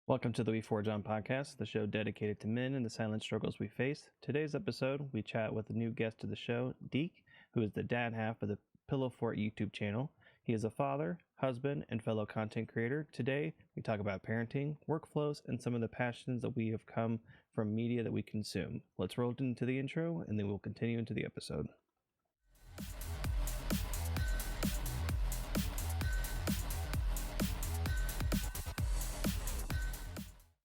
Welcome to the We Forge On podcast, the show dedicated to men and the silent struggles we face. Today's episode, we chat with a new guest of the show, Deke, who is the dad half of the PillowFort YouTube channel. He is a father, husband, and fellow content creator. Today, we talk about parenting, workflows, and some of the passions that we have come from media that we consume. Let's roll into the intro, and then we'll continue into the episode.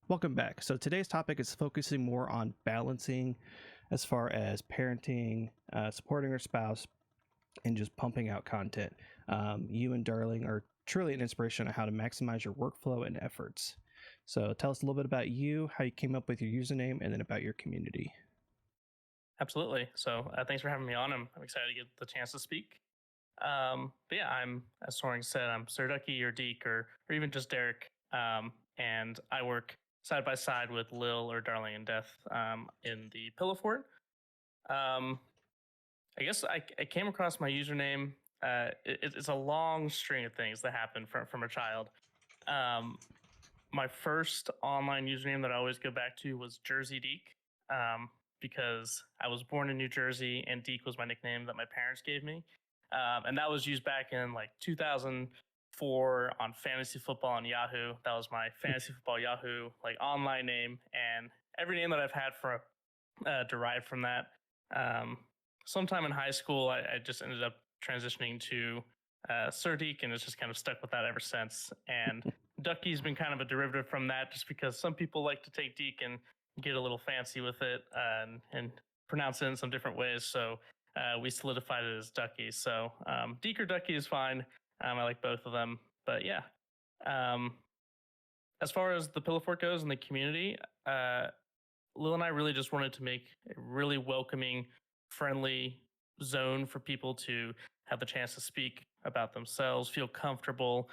Welcome back. So today's topic is focusing more on balancing as far as parenting, supporting our spouse, and just pumping out content. You and Darling are truly an inspiration on how to maximize your workflow and efforts. So tell us a little bit about you, how you came up with your username, and then about your community. Absolutely. So thanks for having me on. I'm excited to get the chance to speak. But yeah, as Soaring said, I'm Sir Ducky or Deke or even just Derek. And I work side by side with Lil or Darling and Death in the PillowFort. I guess I came across my username. It's a long string of things that happened from a child. My first online username that I always go back to was Jersey Deke, because I was born in New Jersey and Deke was my nickname that my parents gave me. And that was used back in like 2004 on fantasy football on Yahoo. That was my fantasy football Yahoo like online name, and every name that I've had for derived from that. Sometime in high school, I just ended up transitioning to Sir Deke, and it's just kind of stuck with that ever since. And Ducky's been kind of a derivative from that, just because some people like to take Deke and get a little fancy with it and pronounce it in some different ways. So we solidified it as Ducky. So Deke or Ducky is fine. I like both of them. But yeah, as far as the PillowFort goes in the community, Lil and I really just wanted to make a really welcoming, friendly zone for people to have the chance to speak about themselves, feel comfortable.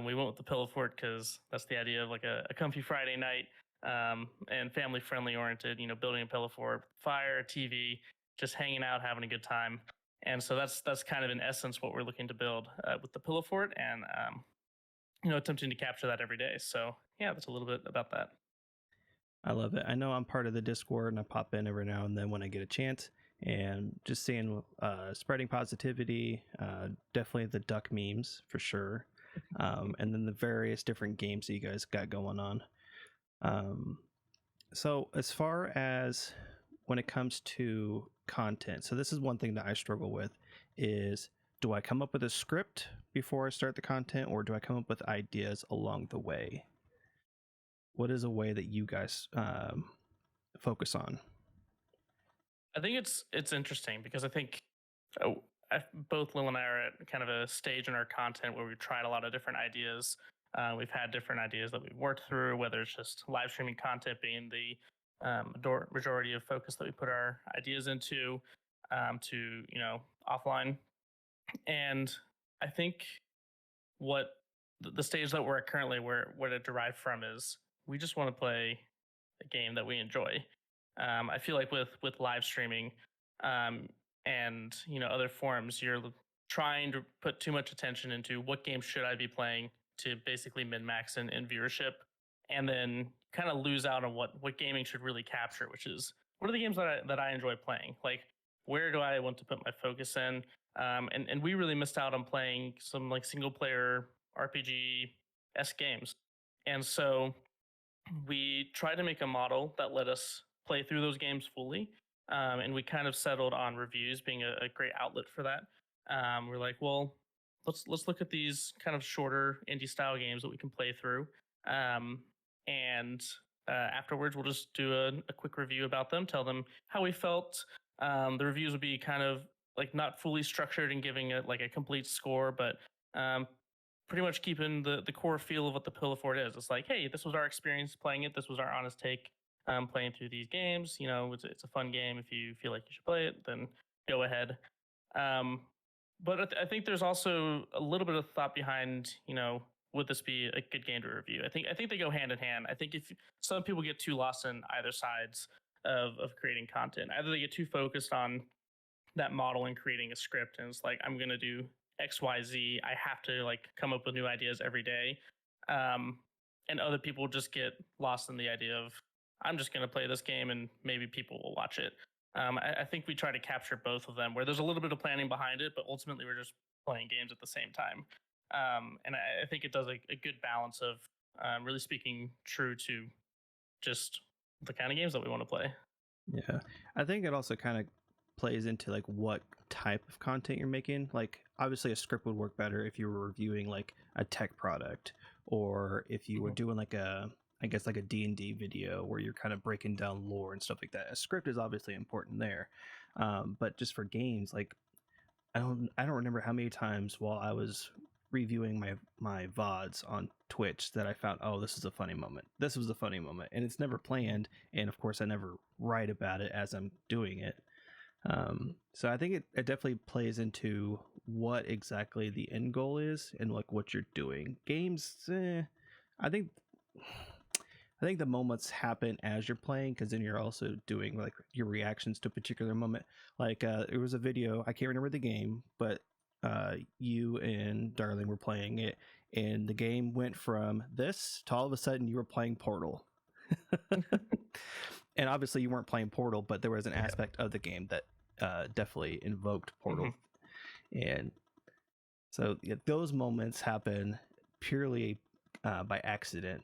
We went with the PillowFort because that's the idea of like a comfy Friday night, and family friendly oriented, building a PillowFort, fire, TV, just hanging out, having a good time. And so that's kind of in essence what we're looking to build with the PillowFort, and attempting to capture that every day. So yeah, that's a little bit about that. I love it. I know I'm part of the Discord, and I pop in every now and then when I get a chance, and just seeing spreading positivity, definitely the duck memes for sure, and then the various different games that you guys got going on. So as far as when it comes to content, so this is one thing that I struggle with is, do I come up with a script before I start the content, or do I come up with ideas along the way? What is a way that you guys focus on? I think it's interesting because I think both Lil and I are at kind of a stage in our content where we've tried a lot of different ideas. We've had different ideas that we've worked through, whether it's just live streaming content being the majority of focus that we put our ideas into, to offline. And I think what the stage that we're at currently, where what it derived from, is we just want to play a game that we enjoy. I feel like with live streaming and other forums, you're trying to put too much attention into what game should I be playing to basically min-max in viewership, and then kind of lose out on what gaming should really capture, which is what are the games that I enjoy playing? Like, where do I want to put my focus in? And we really missed out on playing some like single player RPG-esque games. And so we tried to make a model that let us play through those games fully. And we kind of settled on reviews being a great outlet for that. We're like, well, let's look at these kind of shorter indie style games that we can play through. And afterwards, we'll just do a quick review about them, tell them how we felt. The reviews would be kind of like not fully structured and giving it like a complete score, but pretty much keeping the core feel of what the PillowFort is. It's like, hey, this was our experience playing it. This was our honest take playing through these games. It's a fun game. If you feel like you should play it, then go ahead. But I think there's also a little bit of thought behind, would this be a good game to review? I think they go hand in hand. I think if some people get too lost in either sides of creating content, either they get too focused on that model and creating a script, and it's like, I'm going to do XYZ. I have to like come up with new ideas every day. and other people just get lost in the idea of I'm just going to play this game and maybe people will watch it. I think we try to capture both of them, where there's a little bit of planning behind it, but ultimately we're just playing games at the same time. And I think it does a good balance of really speaking true to just the kind of games that we want to play. Yeah. I think it also kind of plays into like what type of content you're making. Like obviously a script would work better if you were reviewing like a tech product, or if you were doing like a, I guess like a D&D video where you're kind of breaking down lore and stuff like that. A script is obviously important there. But just for games, like I don't remember how many times while I was reviewing my VODs on Twitch that I found, oh, this is a funny moment. This was a funny moment, and it's never planned. And of course, I never write about it as I'm doing it. So I think it definitely plays into what exactly the end goal is and like what you're doing. Games, I think the moments happen as you're playing, because then you're also doing like your reactions to a particular moment. Like there was a video, I can't remember the game, but you and Darling were playing it, and the game went from this to all of a sudden you were playing Portal. And obviously you weren't playing Portal, but there was an aspect of the game that definitely invoked Portal. And so those moments happen purely by accident.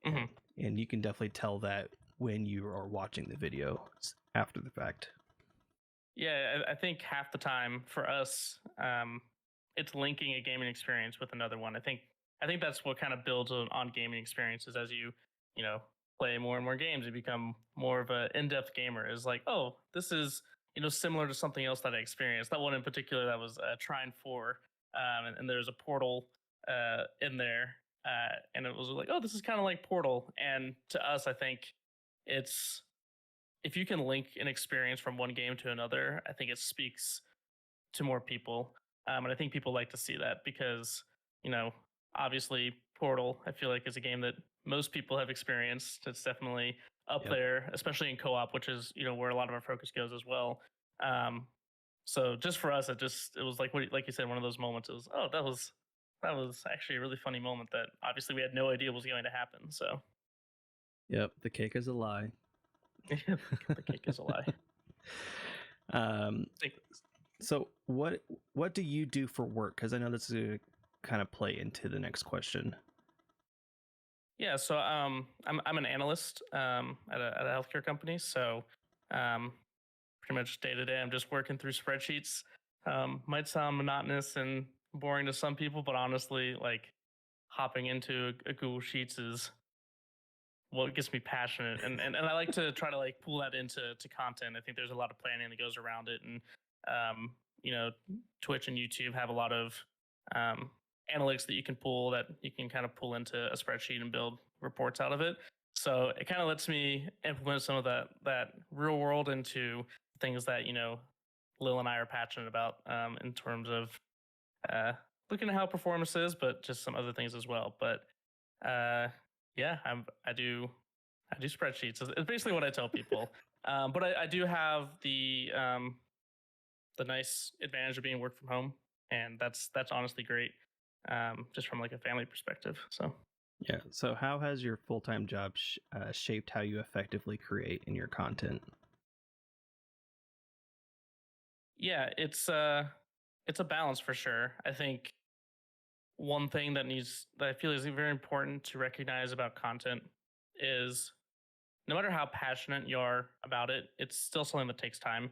And you can definitely tell that when you are watching the video after the fact. Yeah, I think half the time for us, it's linking a gaming experience with another one. I think that's what kind of builds on gaming experiences as you know play more and more games. You become more of an in-depth gamer. Is like, oh, this is similar to something else that I experienced. That one in particular, that was Trine 4, and there's a portal in there, and it was like, oh, this is kind of like Portal. And to us, I think it's if you can link an experience from one game to another, I think it speaks to more people. And I think people like to see that because, obviously Portal, I feel like is a game that most people have experienced. It's definitely up there, especially in co-op, which is, where a lot of our focus goes as well. So just for us, it was like you said, one of those moments. It was, oh, that was actually a really funny moment that obviously we had no idea was going to happen. So, yep, the cake is a lie. The cake is a lie. So what do you do for work? Because I know this is going to kind of play into the next question. Yeah, so I'm an analyst at a healthcare company. So pretty much day to day, I'm just working through spreadsheets. Might sound monotonous and boring to some people, but honestly, like hopping into a Google Sheets is what gets me passionate, and I like to try to like pull that into content. I think there's a lot of planning that goes around it, and Twitch and YouTube have a lot of analytics that you can pull, that you can kind of pull into a spreadsheet and build reports out of it. So it kind of lets me implement some of that real world into things that Lil and I are passionate about, in terms of looking at how performance is, but just some other things as well. But yeah, I do spreadsheets. It's basically what I tell people. But I do have the nice advantage of being work from home, and that's honestly great, just from like a family perspective. So yeah. So how has your full-time job shaped how you effectively create in your content? Yeah, it's a balance for sure. I think one thing that I feel is very important to recognize about content is no matter how passionate you are about it, it's still something that takes time.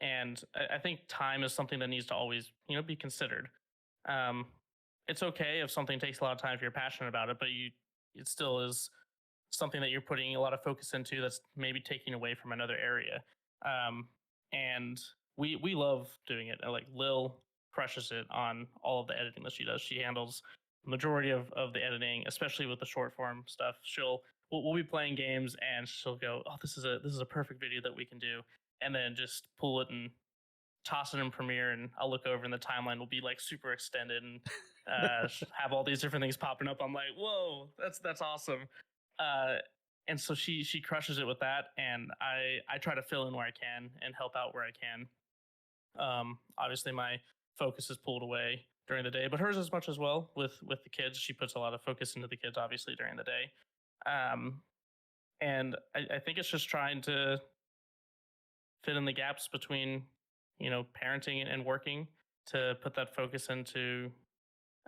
And I think time is something that needs to always, be considered. It's okay if something takes a lot of time if you're passionate about it, but it still is something that you're putting a lot of focus into that's maybe taking away from another area. And we love doing it. Like Lil crushes it on all of the editing that she does. She handles the majority of the editing, especially with the short form stuff. We'll be playing games and she'll go, oh, this is a perfect video that we can do, and then just pull it and toss it in Premiere, and I'll look over and the timeline will be like super extended and have all these different things popping up. I'm like, whoa, that's awesome. And so she crushes it with that, and I try to fill in where I can and help out where I can. Obviously my focus is pulled away during the day, but hers as much as well with the kids. She puts a lot of focus into the kids, obviously, during the day. Um, and I think it's just trying to fit in the gaps between parenting and working to put that focus into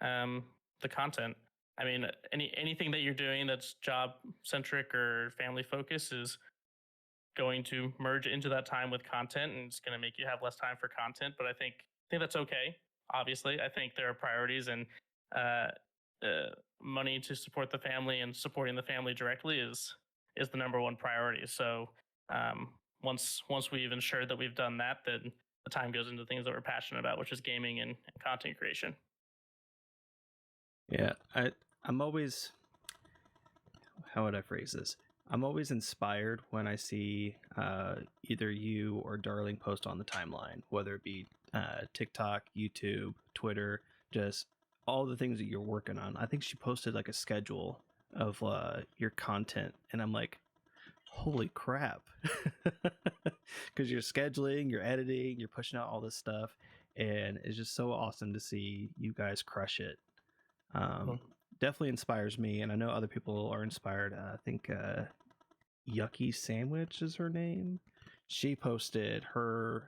um, the content. I mean, anything that you're doing that's job centric or family focused is going to merge into that time with content, and it's going to make you have less time for content. But I think that's okay. Obviously, I think there are priorities, and uh, money to support the family and supporting the family directly is the number one priority. So once we've ensured that we've done that, then the time goes into things that we're passionate about, which is gaming and content creation. Yeah, I'm always, how would I phrase this? I'm always inspired when I see either you or Darling post on the timeline, whether it be TikTok, YouTube, Twitter, just all the things that you're working on. I think she posted like a schedule of your content, and I'm like, holy crap. Because you're scheduling, you're editing, you're pushing out all this stuff, and it's just so awesome to see you guys crush it. Definitely inspires me, and I know other people are inspired. I think Yucky Sandwich is her name. She posted her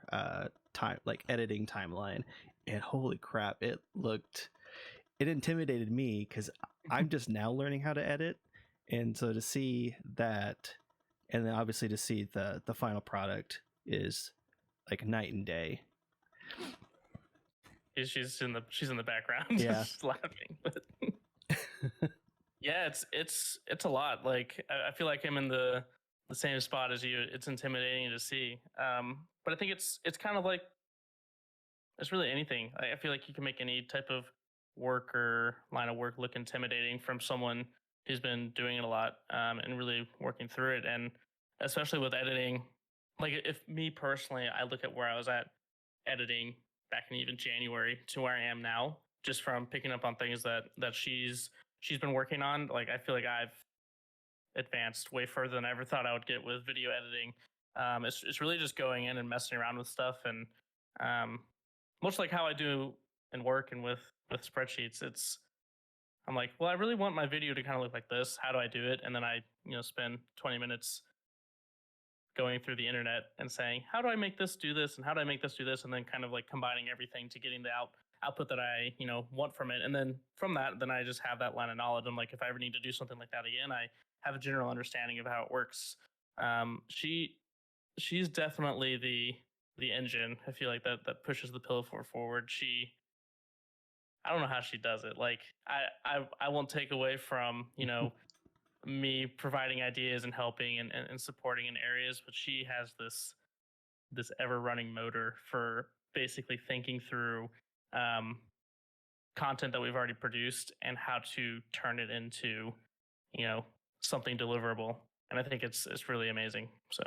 time, like editing timeline, and holy crap, it intimidated me because I'm just now learning how to edit, and so to see that, and then obviously to see the final product is like night and day. She's in the background, Yeah. just laughing. But yeah, it's a lot. Like I feel like I'm in the same spot as you. It's intimidating to see, but I think it's kind of like it's really anything. I feel like you can make any type of work or line of work look intimidating from someone who's been doing it a lot and really working through it. And especially with editing, like if me personally, I look at where I was at editing back in even January to where I am now, just from picking up on things that she's been working on. Like I feel like I've advanced way further than I ever thought I would get with video editing. It's really just going in and messing around with stuff, and um, much like how I do in work and with spreadsheets. I'm like, well, I really want my video to kind of look like this. How do I do it? And then I spend 20 minutes going through the internet and saying, how do I make this do this, and how do I make this do this, and then kind of like combining everything to getting the output that I want from it. And then from that, then I just have that line of knowledge. I'm like, if I ever need to do something like that again, I have a general understanding of how it works. She's definitely the engine. I feel like that pushes the PillowFort forward. I don't know how she does it. Like I won't take away from me providing ideas and helping and supporting in areas, but she has this ever running motor for basically thinking through content that we've already produced and how to turn it into something deliverable. And I think it's really amazing. So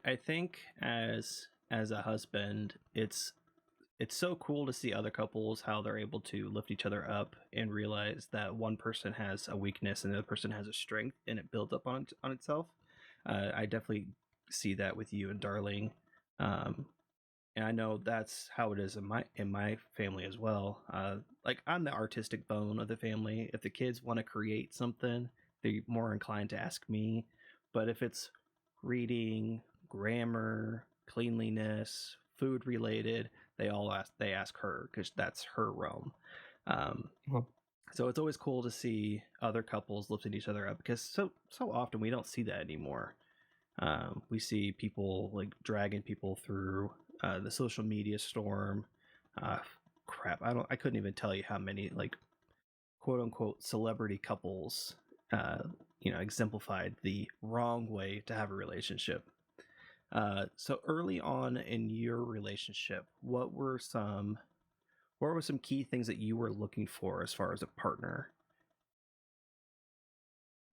I think as a husband, it's so cool to see other couples how they're able to lift each other up and realize that one person has a weakness and the other person has a strength, and it builds up on itself. I definitely see that with you and Darling, and I know that's how it is in my family as well. Like I'm the artistic bone of the family. If the kids want to create something, they're more inclined to ask me. But if it's reading, grammar, cleanliness, food related, they ask her because that's her realm. So it's always cool to see other couples lifting each other up because so often we don't see that anymore. We see people like dragging people through the social media storm. Crap, I couldn't even tell you how many like quote unquote celebrity couples exemplified the wrong way to have a relationship. So early on in your relationship, what were some key things that you were looking for as far as a partner?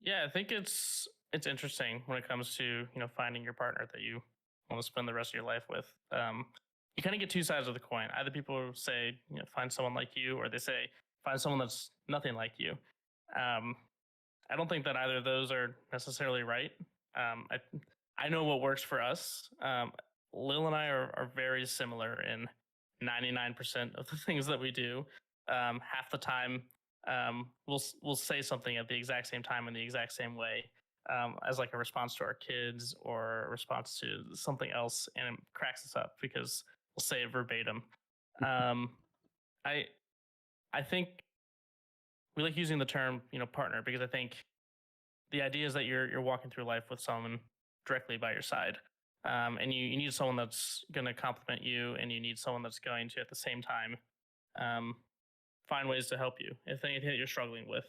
yeah, I think it's interesting when it comes to finding your partner that you want to spend the rest of your life with. You kind of get two sides of the coin. Either people say find someone like you, or they say find someone that's nothing like you. I don't think that either of those are necessarily right. I know what works for us. Lil and I are very similar in 99% of the things that we do. Half the time, we'll say something at the exact same time in the exact same way, as like a response to our kids or a response to something else, and it cracks us up because we'll say it verbatim. Um, I I think we like using the term, partner, because I think the idea is that you're walking through life with someone directly by your side, and you need someone that's going to compliment you, and you need someone that's going to at the same time, um, find ways to help you if anything that you're struggling with.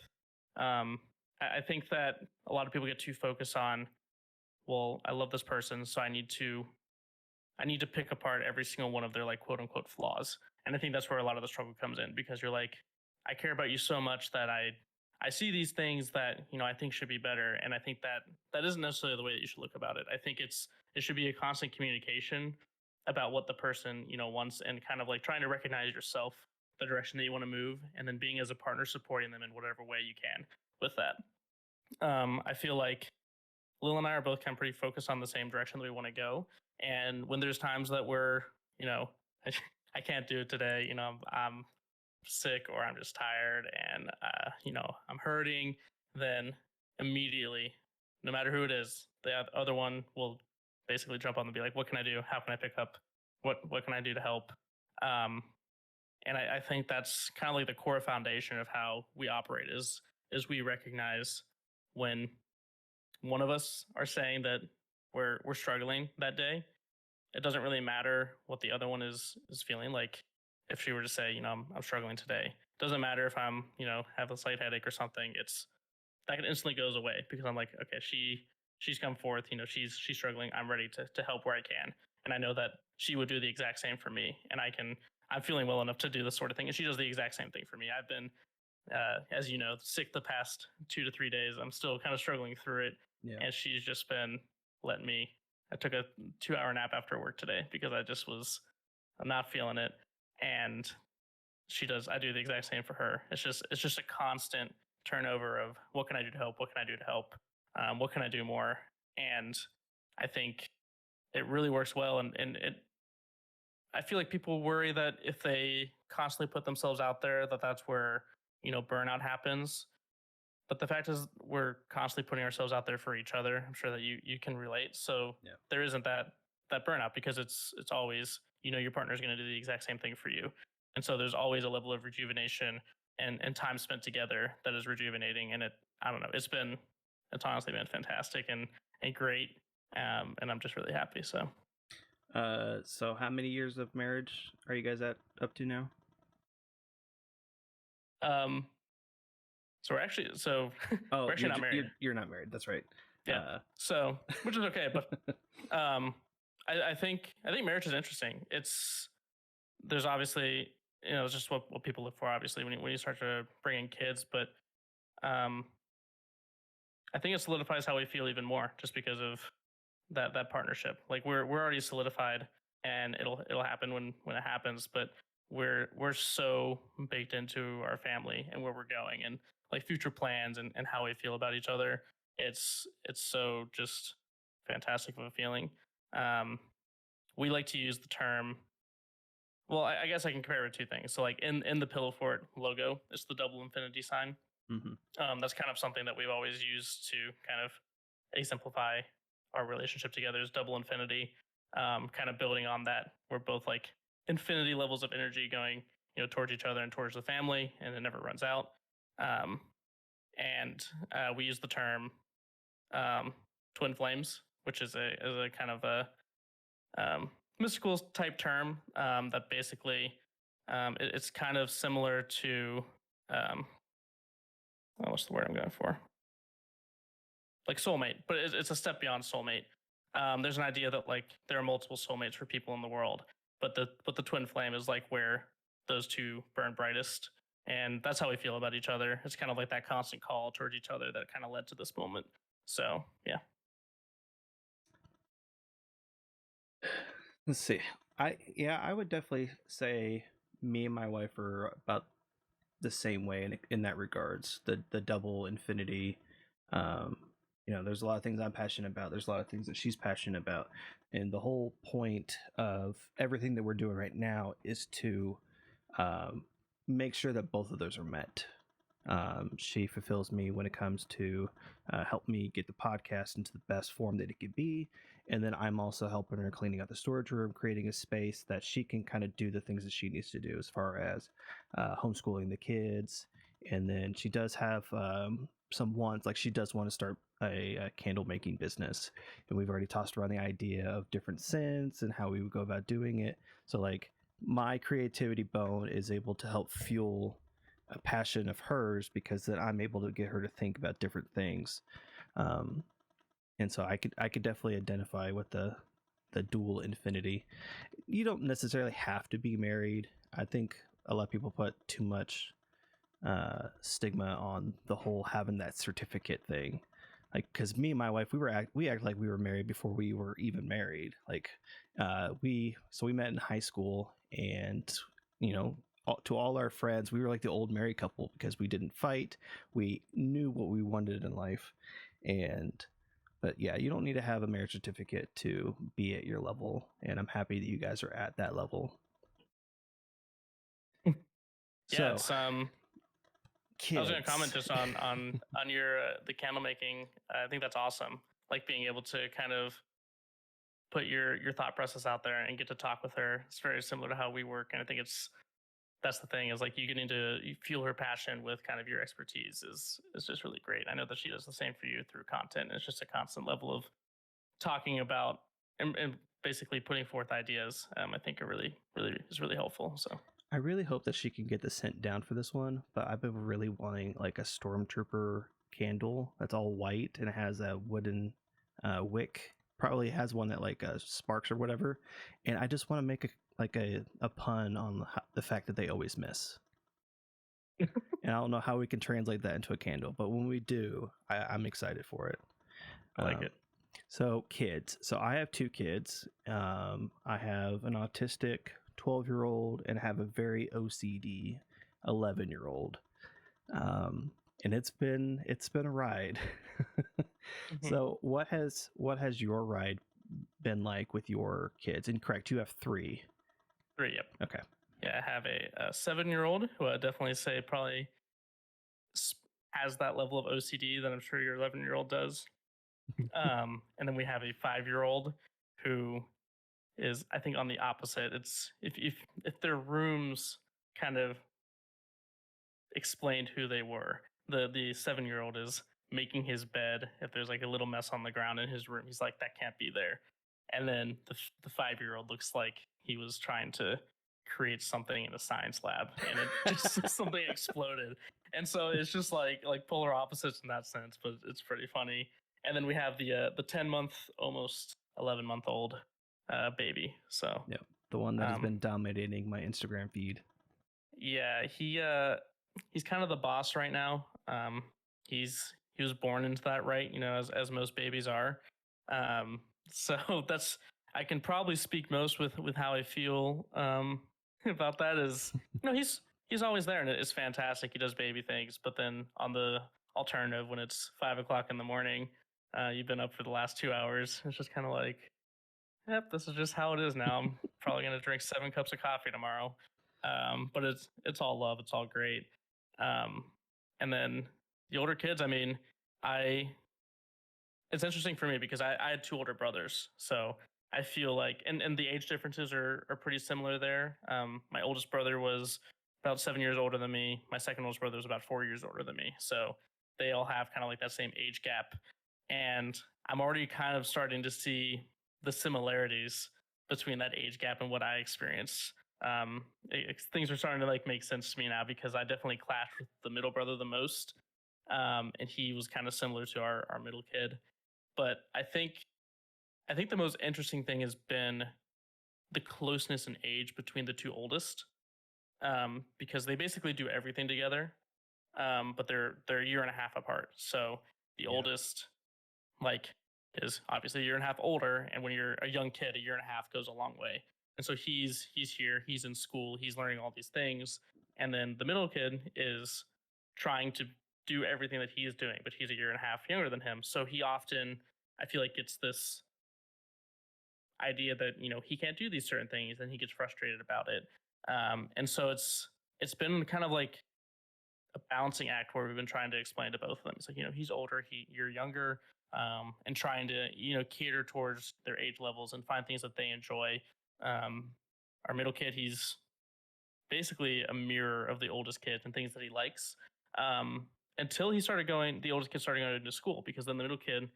Um, I think that a lot of people get too focused on, well, I love this person, so I need to pick apart every single one of their like quote unquote flaws. And I think that's where a lot of the struggle comes in, because you're like, I care about you so much that I see these things that, I think should be better. And I think that that isn't necessarily the way that you should look about it. I think it should be a constant communication about what the person, wants, and kind of like trying to recognize yourself, the direction that you want to move, and then being as a partner supporting them in whatever way you can with that. I feel like Lil and I are both kind of pretty focused on the same direction that we want to go. And when there's times that we're, I, I can't do it today, I'm sick or I'm just tired and, I'm hurting, then immediately, no matter who it is, the other one will basically jump on and be like, what can I do? How can I pick up? What can I do to help? Um, and I think that's kind of like the core foundation of how we operate is we recognize when one of us are saying that we're struggling that day, it doesn't really matter what the other one is feeling. Like if she were to say, I'm struggling today, it doesn't matter if I'm, have a slight headache or something. It's that instantly goes away because I'm like, okay, she's come forth, she's struggling. I'm ready to help where I can. And I know that she would do the exact same for me. And I'm feeling well enough to do this sort of thing. And she does the exact same thing for me. I've been, as you know, sick the past 2 to 3 days. I'm still kind of struggling through it. Yeah. And she's just been letting me. I took a 2 hour nap after work today because I'm not feeling it. And I do the exact same for her. It's just a constant turnover of what can I do to help? What can I do to help? What can I do more? And I think it really works well. And I feel like people worry that if they constantly put themselves out there, that's where, burnout happens. But the fact is we're constantly putting ourselves out there for each other. I'm sure that you can relate. So Yeah. there isn't that burnout because it's always, your partner is going to do the exact same thing for you. And so there's always a level of rejuvenation and time spent together that is rejuvenating. And I don't know, it's honestly been fantastic and great. And I'm just really happy. So So how many years of marriage are you guys up to now? um so we're actually Oh, we're actually not married. You're not married. That's right. Yeah. So which is okay, but I think marriage is interesting. There's obviously, it's just what people look for obviously when you start to bring in kids, but um I think it solidifies how we feel even more just because of that partnership. Like we're already solidified, and it'll happen when it happens, but we're so baked into our family and where we're going and like future plans and how we feel about each other. It's so just fantastic of a feeling. Um, we like to use the term. Well, I guess I can compare it to two things. So, like in the PillowFort logo, it's the double infinity sign. Mm-hmm. That's kind of something that we've always used to kind of exemplify our relationship together is double infinity. Kind of building on that, we're both like infinity levels of energy going, towards each other and towards the family, and it never runs out. Um, and we use the term twin flames, which is a kind of a mystical type term that basically it's kind of similar to what's the word I'm going for? Like soulmate, but it's a step beyond soulmate. There's an idea that like there are multiple soulmates for people in the world, but the twin flame is like where those two burn brightest, and that's how we feel about each other. It's kind of like that constant call towards each other that kind of led to this moment. So yeah. Let's see. I would definitely say me and my wife are about the same way in that regards. The double infinity. there's a lot of things I'm passionate about. There's a lot of things that she's passionate about. And the whole point of everything that we're doing right now is to um, make sure that both of those are met. She fulfills me when it comes to help me get the podcast into the best form that it could be. And then I'm also helping her cleaning out the storage room, creating a space that she can kind of do the things that she needs to do as far as homeschooling the kids. And then she does have some wants, like she does want to start a candle making business. And we've already tossed around the idea of different scents and how we would go about doing it. So, like, my creativity bone is able to help fuel a passion of hers because then I'm able to get her to think about different things. Um, and so I could definitely identify with the dual infinity. You don't necessarily have to be married. I think a lot of people put too much stigma on the whole having that certificate thing. Like, because me and my wife, we act like we were married before we were even married. Like, we met in high school, and to all our friends, we were like the old married couple because we didn't fight. We knew what we wanted in life, but yeah, you don't need to have a marriage certificate to be at your level, and I'm happy that you guys are at that level. Yeah, So, it's kids. I was going to comment just on your the candle making. I think that's awesome. Like being able to kind of put your thought process out there and get to talk with her. It's very similar to how we work, and I think that's the thing is like you getting to fuel her passion with kind of your expertise is just really great. I know that she does the same for you through content. It's just a constant level of talking about and basically putting forth ideas. I think it really is really helpful. So I really hope that she can get the scent down for this one, but I've been really wanting like a stormtrooper candle that's all white and it has a wooden wick. Probably has one that like sparks or whatever, and I just want to make a pun on the fact that they always miss. And I don't know how we can translate that into a candle, but when we do, I'm excited for it. I like it. So kids. So I have two kids. I have an autistic 12-year-old and have a very OCD 11-year-old. And it's been a ride. Mm-hmm. So what has your ride been like with your kids? And correct, you have three. Three, yep. Okay. Yeah, I have a 7-year-old who I definitely say probably has that level of OCD that I'm sure your 11-year-old does. And then we have a 5-year-old who is, I think, on the opposite. It's if their rooms kind of explained who they were. The 7-year-old is making his bed. If there's like a little mess on the ground in his room, he's like, that can't be there. And then the 5-year-old looks like he was trying to create something in a science lab, and it just something exploded. And so it's just like polar opposites in that sense, but it's pretty funny. And then we have the 10-month, almost 11-month-old baby. So yeah, the one that has been dominating my Instagram feed. Yeah, he's kind of the boss right now. He was born into that, right? As most babies are. So that's I can probably speak most with how I feel about that. Is he's always there and it's fantastic. He does baby things, but then on the alternative, when it's 5 o'clock in the morning, you've been up for the last 2 hours. It's just kind of like, yep, this is just how it is now. I'm probably gonna drink 7 cups of coffee tomorrow. But it's all love. It's all great. And then the older kids, I mean, it's interesting for me because I had two older brothers. So I feel like, and the age differences are pretty similar there. My oldest brother was about 7 years older than me. My second oldest brother was about 4 years older than me. So they all have kind of like that same age gap. And I'm already kind of starting to see the similarities between that age gap and what I experienced. Things are starting to like make sense to me now because I definitely clashed with the middle brother the most, and he was kind of similar to our middle kid. But I think the most interesting thing has been the closeness in age between the two oldest, because they basically do everything together, but they're a year and a half apart. So the oldest like is obviously a year and a half older, and when you're a young kid, a year and a half goes a long way. And so he's here, he's in school, he's learning all these things, and then the middle kid is trying to do everything that he's doing, but he's a year and a half younger than him. So he often, I feel like, gets this idea that he can't do these certain things, and he gets frustrated about it. And so it's been kind of like a balancing act where we've been trying to explain to both of them. It's like, he's older, you're younger, and trying to cater towards their age levels and find things that they enjoy. Our middle kid, he's basically a mirror of the oldest kid and things that he likes. Until the oldest kid started going to school, because then the middle kid,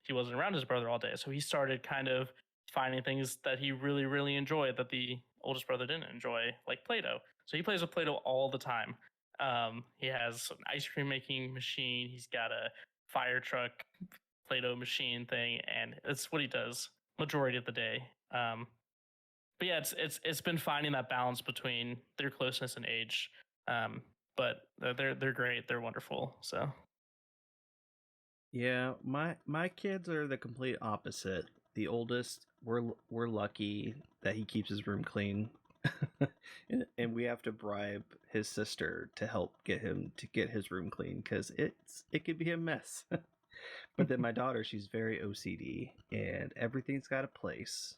he wasn't around his brother all day. So he started kind of finding things that he really, really enjoyed that the oldest brother didn't enjoy, like Play Doh. So he plays with Play Doh all the time. He has an ice cream making machine. He's got a fire truck Play Doh machine thing, and it's what he does majority of the day. But yeah, it's been finding that balance between their closeness and age. But they're great. They're wonderful. So Yeah, my kids are the complete opposite. The oldest, we're lucky that he keeps his room clean. And we have to bribe his sister to help get him to get his room clean because it could be a mess. But then my daughter, she's very OCD and everything's got a place.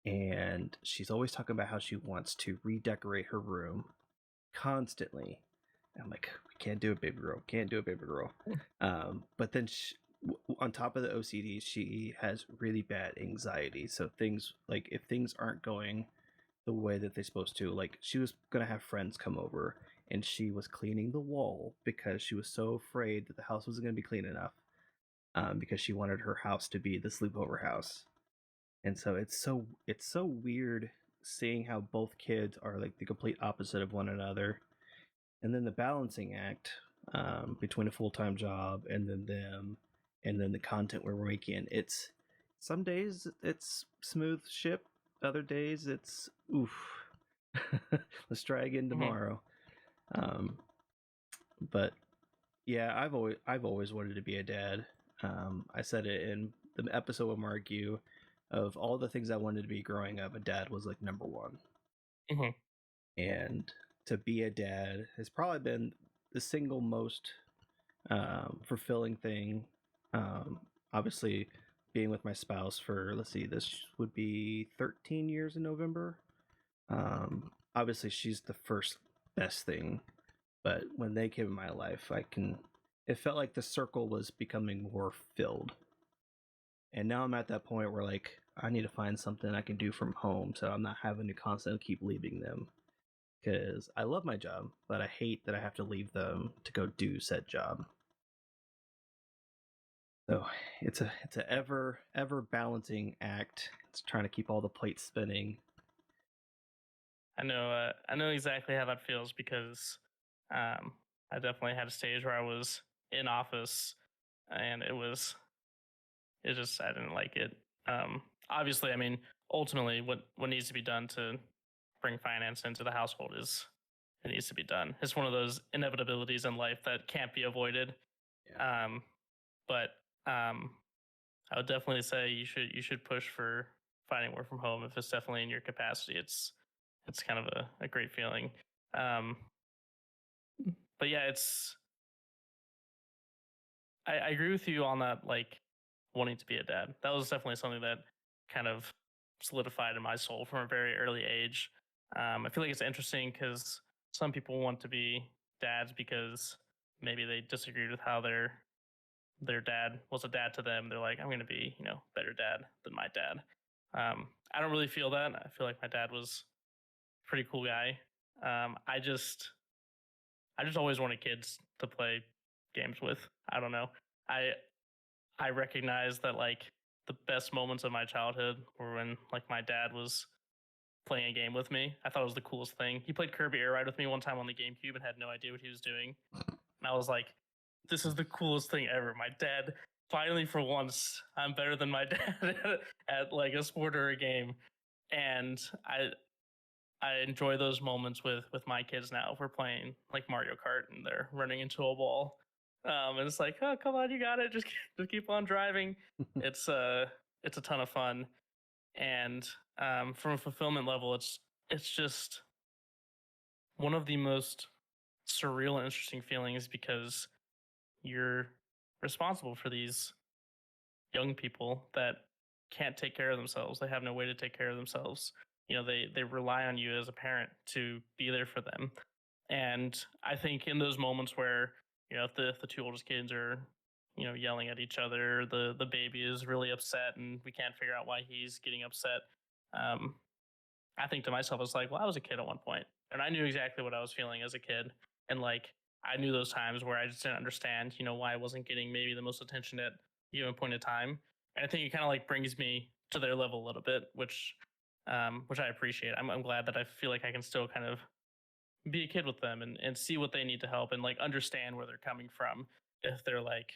And she's always talking about how she wants to redecorate her room constantly. I'm like, we can't do it, baby girl. Can't do it, baby girl. But then on top of the OCD, she has really bad anxiety. So things like if things aren't going the way that they're supposed to, like she was gonna have friends come over and she was cleaning the wall because she was so afraid that the house wasn't gonna be clean enough. Because she wanted her house to be the sleepover house. And so it's so weird seeing how both kids are like the complete opposite of one another, and then the balancing act between a full-time job and then them and then the content we're making. It's some days it's smooth ship, other days it's oof. Let's try again mhm. tomorrow. um, but yeah, I've always wanted to be a dad. I said it in the episode with Margu. Of all the things I wanted to be growing up, a dad was like number one. Mhm. And to be a dad has probably been the single most fulfilling thing. Um, Obviously, being with my spouse for, let's see, this would be 13 years in November. Obviously, she's the first best thing, but when they came in my life, it felt like the circle was becoming more filled. And now I'm at that point where like I need to find something I can do from home so I'm not having to constantly keep leaving them. Because I love my job, but I hate that I have to leave them to go do said job. So it's a ever balancing act. It's trying to keep all the plates spinning. I know exactly how that feels because I definitely had a stage where I was in office, and it just, I didn't like it. Obviously, I mean, ultimately, what needs to be done to bring finance into the household is it needs to be done. It's one of those inevitabilities in life that can't be avoided. Yeah. Um, but I would definitely say you should push for finding work from home if it's definitely in your capacity. It's kind of a great feeling. Um, but yeah, I agree with you on that, like wanting to be a dad. That was definitely something that kind of solidified in my soul from a very early age. I feel like it's interesting because some people want to be dads because maybe they disagreed with how their dad was a dad to them. They're like, I'm going to be, better dad than my dad. I don't really feel that. I feel like my dad was a pretty cool guy. I just always wanted kids to play games with. I don't know. I I recognize that like the best moments of my childhood were when like my dad was playing a game with me. I thought it was the coolest thing. He played Kirby Air Ride with me one time on the GameCube and had no idea what he was doing. And I was like, this is the coolest thing ever. My dad finally for once I'm better than my dad at like a sport or a game. And I enjoy those moments with my kids now. If we're playing like Mario Kart and they're running into a wall, and it's like, oh come on, you got it. Just keep on driving. It's it's a ton of fun, and from a fulfillment level, it's just one of the most surreal and interesting feelings because you're responsible for these young people that can't take care of themselves. They have no way to take care of themselves. They rely on you as a parent to be there for them. And I think in those moments where, if the two oldest kids are, yelling at each other, the baby is really upset and we can't figure out why he's getting upset. Um, I think to myself, it's like, well, I was a kid at one point, and I knew exactly what I was feeling as a kid, and like I knew those times where I just didn't understand, why I wasn't getting maybe the most attention at a given point in time. And I think it kind of like brings me to their level a little bit, which I appreciate. I'm glad that I feel like I can still kind of be a kid with them and see what they need to help and like understand where they're coming from. If they're like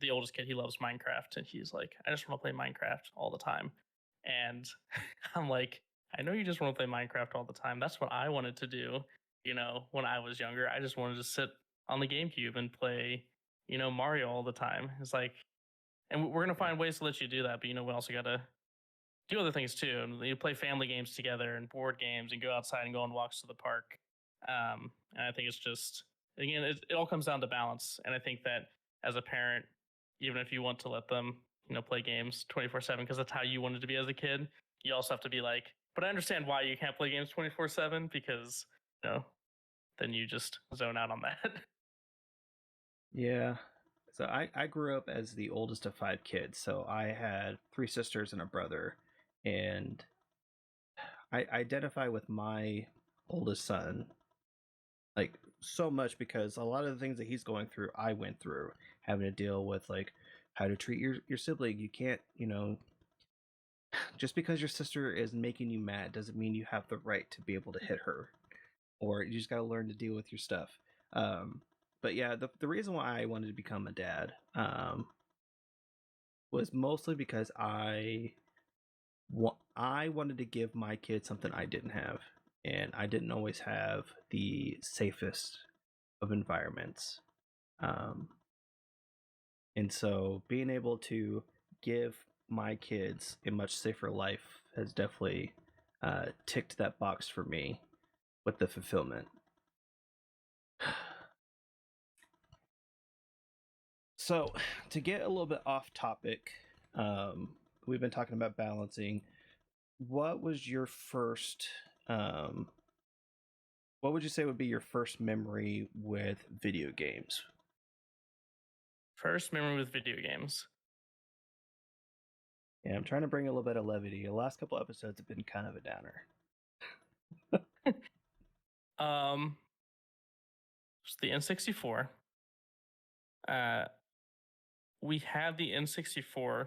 the oldest kid, he loves Minecraft and he's like, I just want to play Minecraft all the time. And I'm like, I know you just want to play Minecraft all the time. That's what I wanted to do, when I was younger. I just wanted to sit on the GameCube and play, Mario all the time. It's like, and we're gonna find ways to let you do that, but we also gotta do other things too. And you play family games together and board games and go outside and go on walks to the park. And I think it's just, again, it all comes down to balance. And I think that as a parent, even if you want to let them, play games 24/7 because that's how you wanted to be as a kid, you also have to be like, but I understand why you can't play games 24/7 because, then you just zone out on that. Yeah. So I grew up as the oldest of 5 kids. So I had 3 sisters and a brother. And I identify with my oldest son like so much because a lot of the things that he's going through, I went through, having to deal with like how to treat your sibling. You can't, just because your sister is making you mad doesn't mean you have the right to be able to hit her, or you just got to learn to deal with your stuff. But yeah, the reason why I wanted to become a dad was mostly because I wanted to give my kids something I didn't have, and I didn't always have the safest of environments. Um, and so being able to give my kids a much safer life has definitely ticked that box for me with the fulfillment. So, to get a little bit off topic, we've been talking about balancing. What was your first? What would you say would be your first memory with video games? First memory with video games. Yeah, I'm trying to bring a little bit of levity. The last couple episodes have been kind of a downer. It's the N64. Uh, we had the N64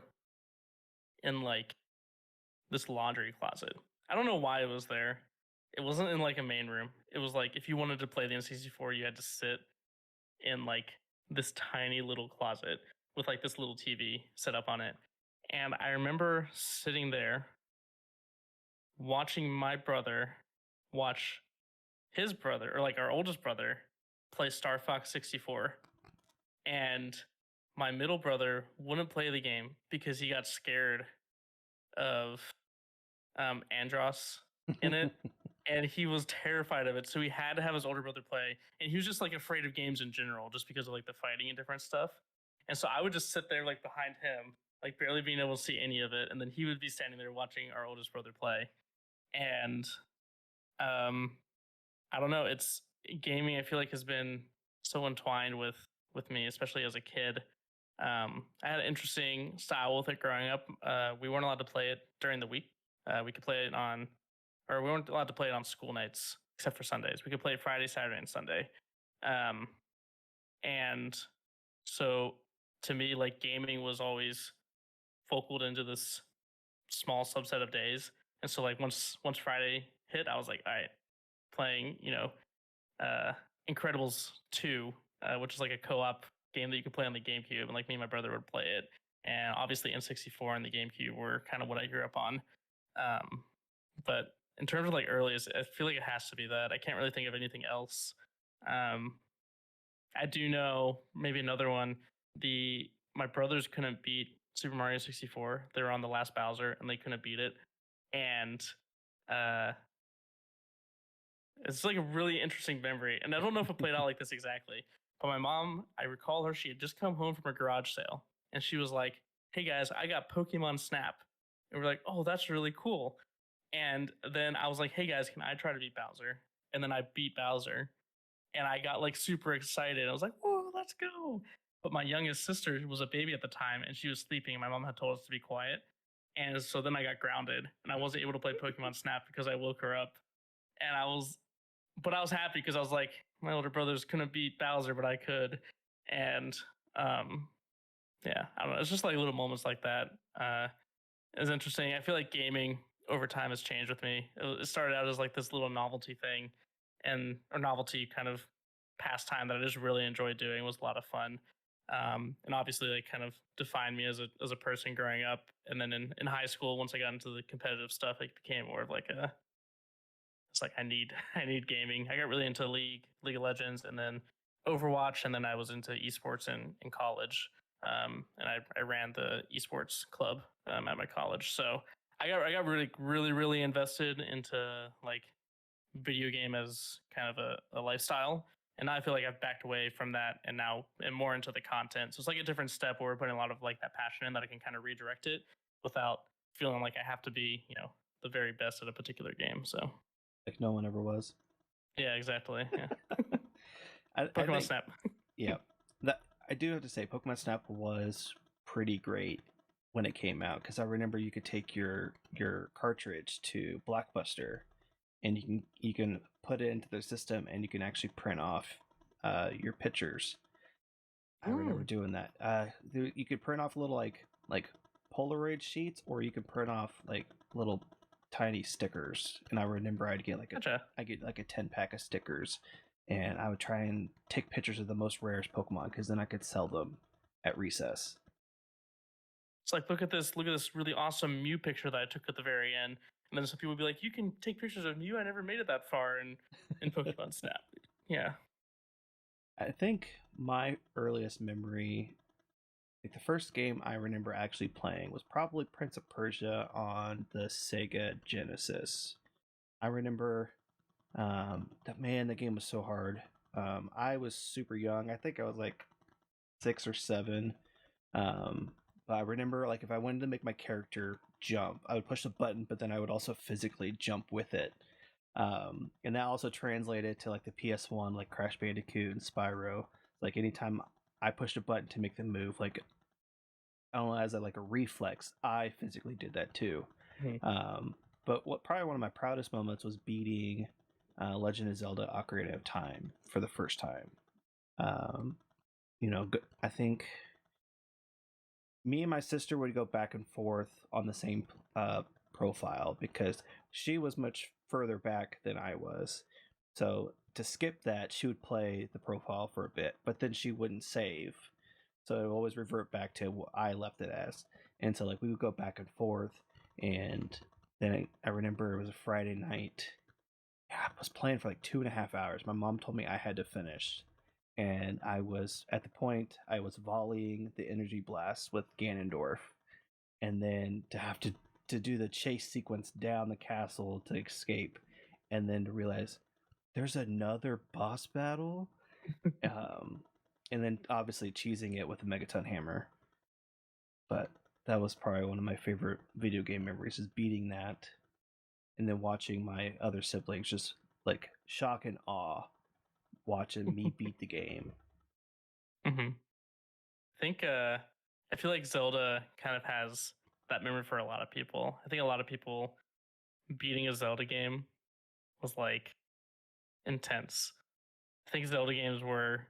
in like this laundry closet. I don't know why it was there. It wasn't in like a main room. It was like if you wanted to play the N64, you had to sit in like this tiny little closet with like this little TV set up on it. And I remember sitting there watching my brother watch his brother, or like our oldest brother, play Star Fox 64. And my middle brother wouldn't play the game because he got scared of Andros in it. And he was terrified of it. So he had to have his older brother play. And he was just like afraid of games in general, just because of like the fighting and different stuff. And so I would just sit there like behind him, like barely being able to see any of it. And then he would be standing there watching our oldest brother play. And I don't know, it's gaming, I feel like has been so entwined with me, especially as a kid. I had an interesting style with it growing up. We weren't allowed to play it during the week. We could play it on, or we weren't allowed to play it on school nights except for Sundays. We could play it Friday, Saturday, and Sunday. Um, and so to me, like gaming was always focal into this small subset of days. And so like once Friday hit, I was like, all right, playing, uh, Incredibles 2, which is like a co-op game that you can play on the GameCube, and like me and my brother would play it. And obviously N64 and the GameCube were kind of what I grew up on. But in terms of like earliest, I feel like it has to be that. I can't really think of anything else. I do know maybe another one. My brothers couldn't beat Super Mario 64. They were on the last Bowser and they couldn't beat it. And uh, it's like a really interesting memory. And I don't know if it played out like this exactly, But my mom, I recall her, she had just come home from a garage sale and she was like, "Hey guys, I got Pokemon Snap." And we're like, "Oh, that's really cool." And then I was like, "Hey guys, can I try to beat Bowser?" And then I beat Bowser and I got like super excited. I was like, "Whoa, let's go!" But my youngest sister was a baby at the time, and she was sleeping. And my mom had told us to be quiet, and so then I got grounded, and I wasn't able to play Pokemon Snap because I woke her up. And I was happy because I was like, my older brothers couldn't beat Bowser, but I could. And um, yeah, I don't know. It's just like little moments like that. It's interesting. I feel like gaming over time has changed with me. It started out as like this little novelty thing, and or novelty kind of pastime that I just really enjoyed doing. It was a lot of fun, and obviously like kind of defined me as a person growing up. And then in high school, once I got into the competitive stuff, it became more of like a it's like I need gaming. I got really into League of Legends, and then Overwatch, and then I was into esports in college. And I ran the esports club at my college. So I got really invested into like video game as kind of a lifestyle. And now I feel like I've backed away from that and now am more into the content. So it's like a different step where we're putting a lot of like that passion in that I can kind of redirect it without feeling like I have to be, the very best at a particular game. So Like no one ever was. yeah, exactly. Yeah. I Pokemon think, Snap. yeah, that I do have to say, Pokemon Snap was pretty great when it came out because I remember you could take your cartridge to Blockbuster and you can put it into their system and you can actually print off your pictures. I remember Mm, doing that. You could print off little like Polaroid sheets, or you could print off like little tiny stickers. And I remember gotcha. I get like a 10 pack of stickers, and I would try and take pictures of the most rarest Pokemon because then I could sell them at recess. It's like look at this really awesome Mew picture that I took at the very end. And then some people would be like, "You can take pictures of Mew. I never made it that far in Pokemon Snap." Yeah. I think my earliest memory, like the first game I remember actually playing, was probably Prince of Persia on the Sega Genesis. I remember that man, the game was so hard. I was super young. I think I was like 6 or 7. Um, but I remember like if I wanted to make my character jump, I would push the button, but then I would also physically jump with it. And that also translated to like the PS1, like Crash Bandicoot and Spyro. Like anytime I pushed a button to make them move, like I don't know, as like a reflex, I physically did that too. Mhm. Um, but what probably one of my proudest moments was beating Legend of Zelda: Ocarina of Time for the first time. Um, I think me and my sister would go back and forth on the same profile because she was much further back than I was. So to skip that, she would play the profile for a bit, but then she wouldn't save. So it would always revert back to what I left it as. And so like we would go back and forth, and then I remember it was a Friday night. Yeah, I was playing for like 2.5 hours. My mom told me I had to finish, and I was at the point I was volleying the energy blast with Ganondorf, and then to have to do the chase sequence down the castle to escape, and then to realize there's another boss battle, um, and then obviously cheesing it with a megaton hammer. But that was probably one of my favorite video game memories is beating that, and then watching my other siblings just like shock and awe watching me beat the game. Hmm. I think I feel like Zelda kind of has that memory for a lot of people. I think a lot of people beating a Zelda game was like intense. I think Zelda games were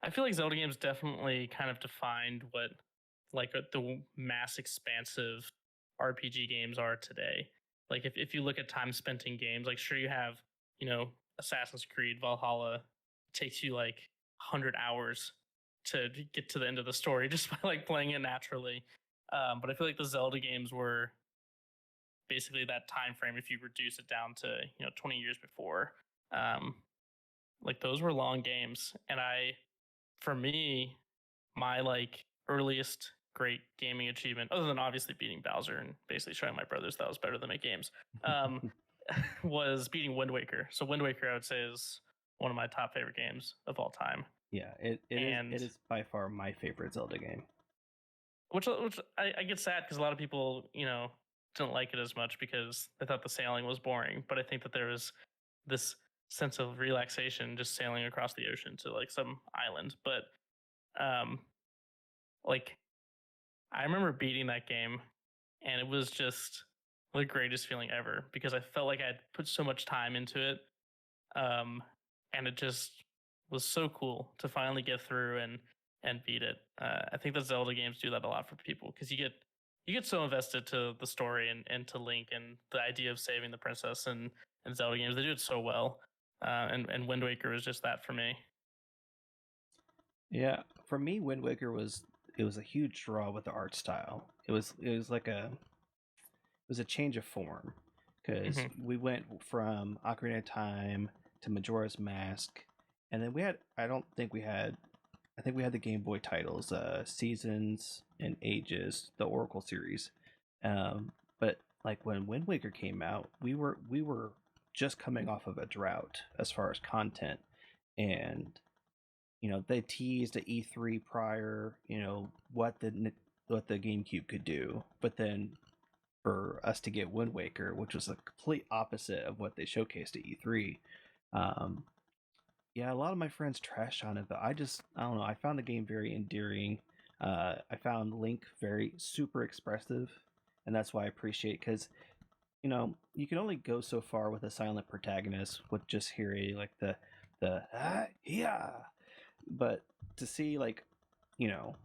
I feel like Zelda games definitely kind of defined what like the mass expansive RPG games are today. Like if you look at time spent in games, like sure you have, Assassin's Creed Valhalla takes you like 100 hours to get to the end of the story just by like playing it naturally. But I feel like the Zelda games were basically that time frame if you reduce it down to, 20 years before. Um, like those were long games and for me, my like earliest great gaming achievement, other than obviously beating Bowser and basically showing my brothers that I was better than my games, um, was beating Wind Waker. So Wind Waker, I would say, is one of my top favorite games of all time. Yeah, it And is by far my favorite Zelda game. which I get sad because a lot of people, didn't like it as much because they thought the sailing was boring. But I think that there was this sense of relaxation just sailing across the ocean to like some island. But um, like I remember beating that game, and it was just the greatest feeling ever because I felt like I had put so much time into it, um, and it just was so cool to finally get through and beat it. I think the Zelda games do that a lot for people because you get so invested to the story and to Link and the idea of saving the princess and Zelda games. They do it so well, and Wind Waker was just that for me. Yeah, for me, Wind Waker was it was a huge draw with the art style. It was like it was a change of form because Hmm. we went from Ocarina of Time to Majora's Mask, and then we had I think we had the Game Boy titles, Seasons and Ages, the Oracle series. But like when Wind Waker came out, we were just coming off of a drought as far as content, and they teased at E3 prior, what the GameCube could do, but then for us to get Wind Waker, which was a complete opposite of what they showcased at E3. Um, yeah, a lot of my friends trashed on it, but I don't know. I found the game very endearing. I found Link very super expressive, and that's why I appreciate because you can only go so far with a silent protagonist with just hearing like the yeah, but to see like you know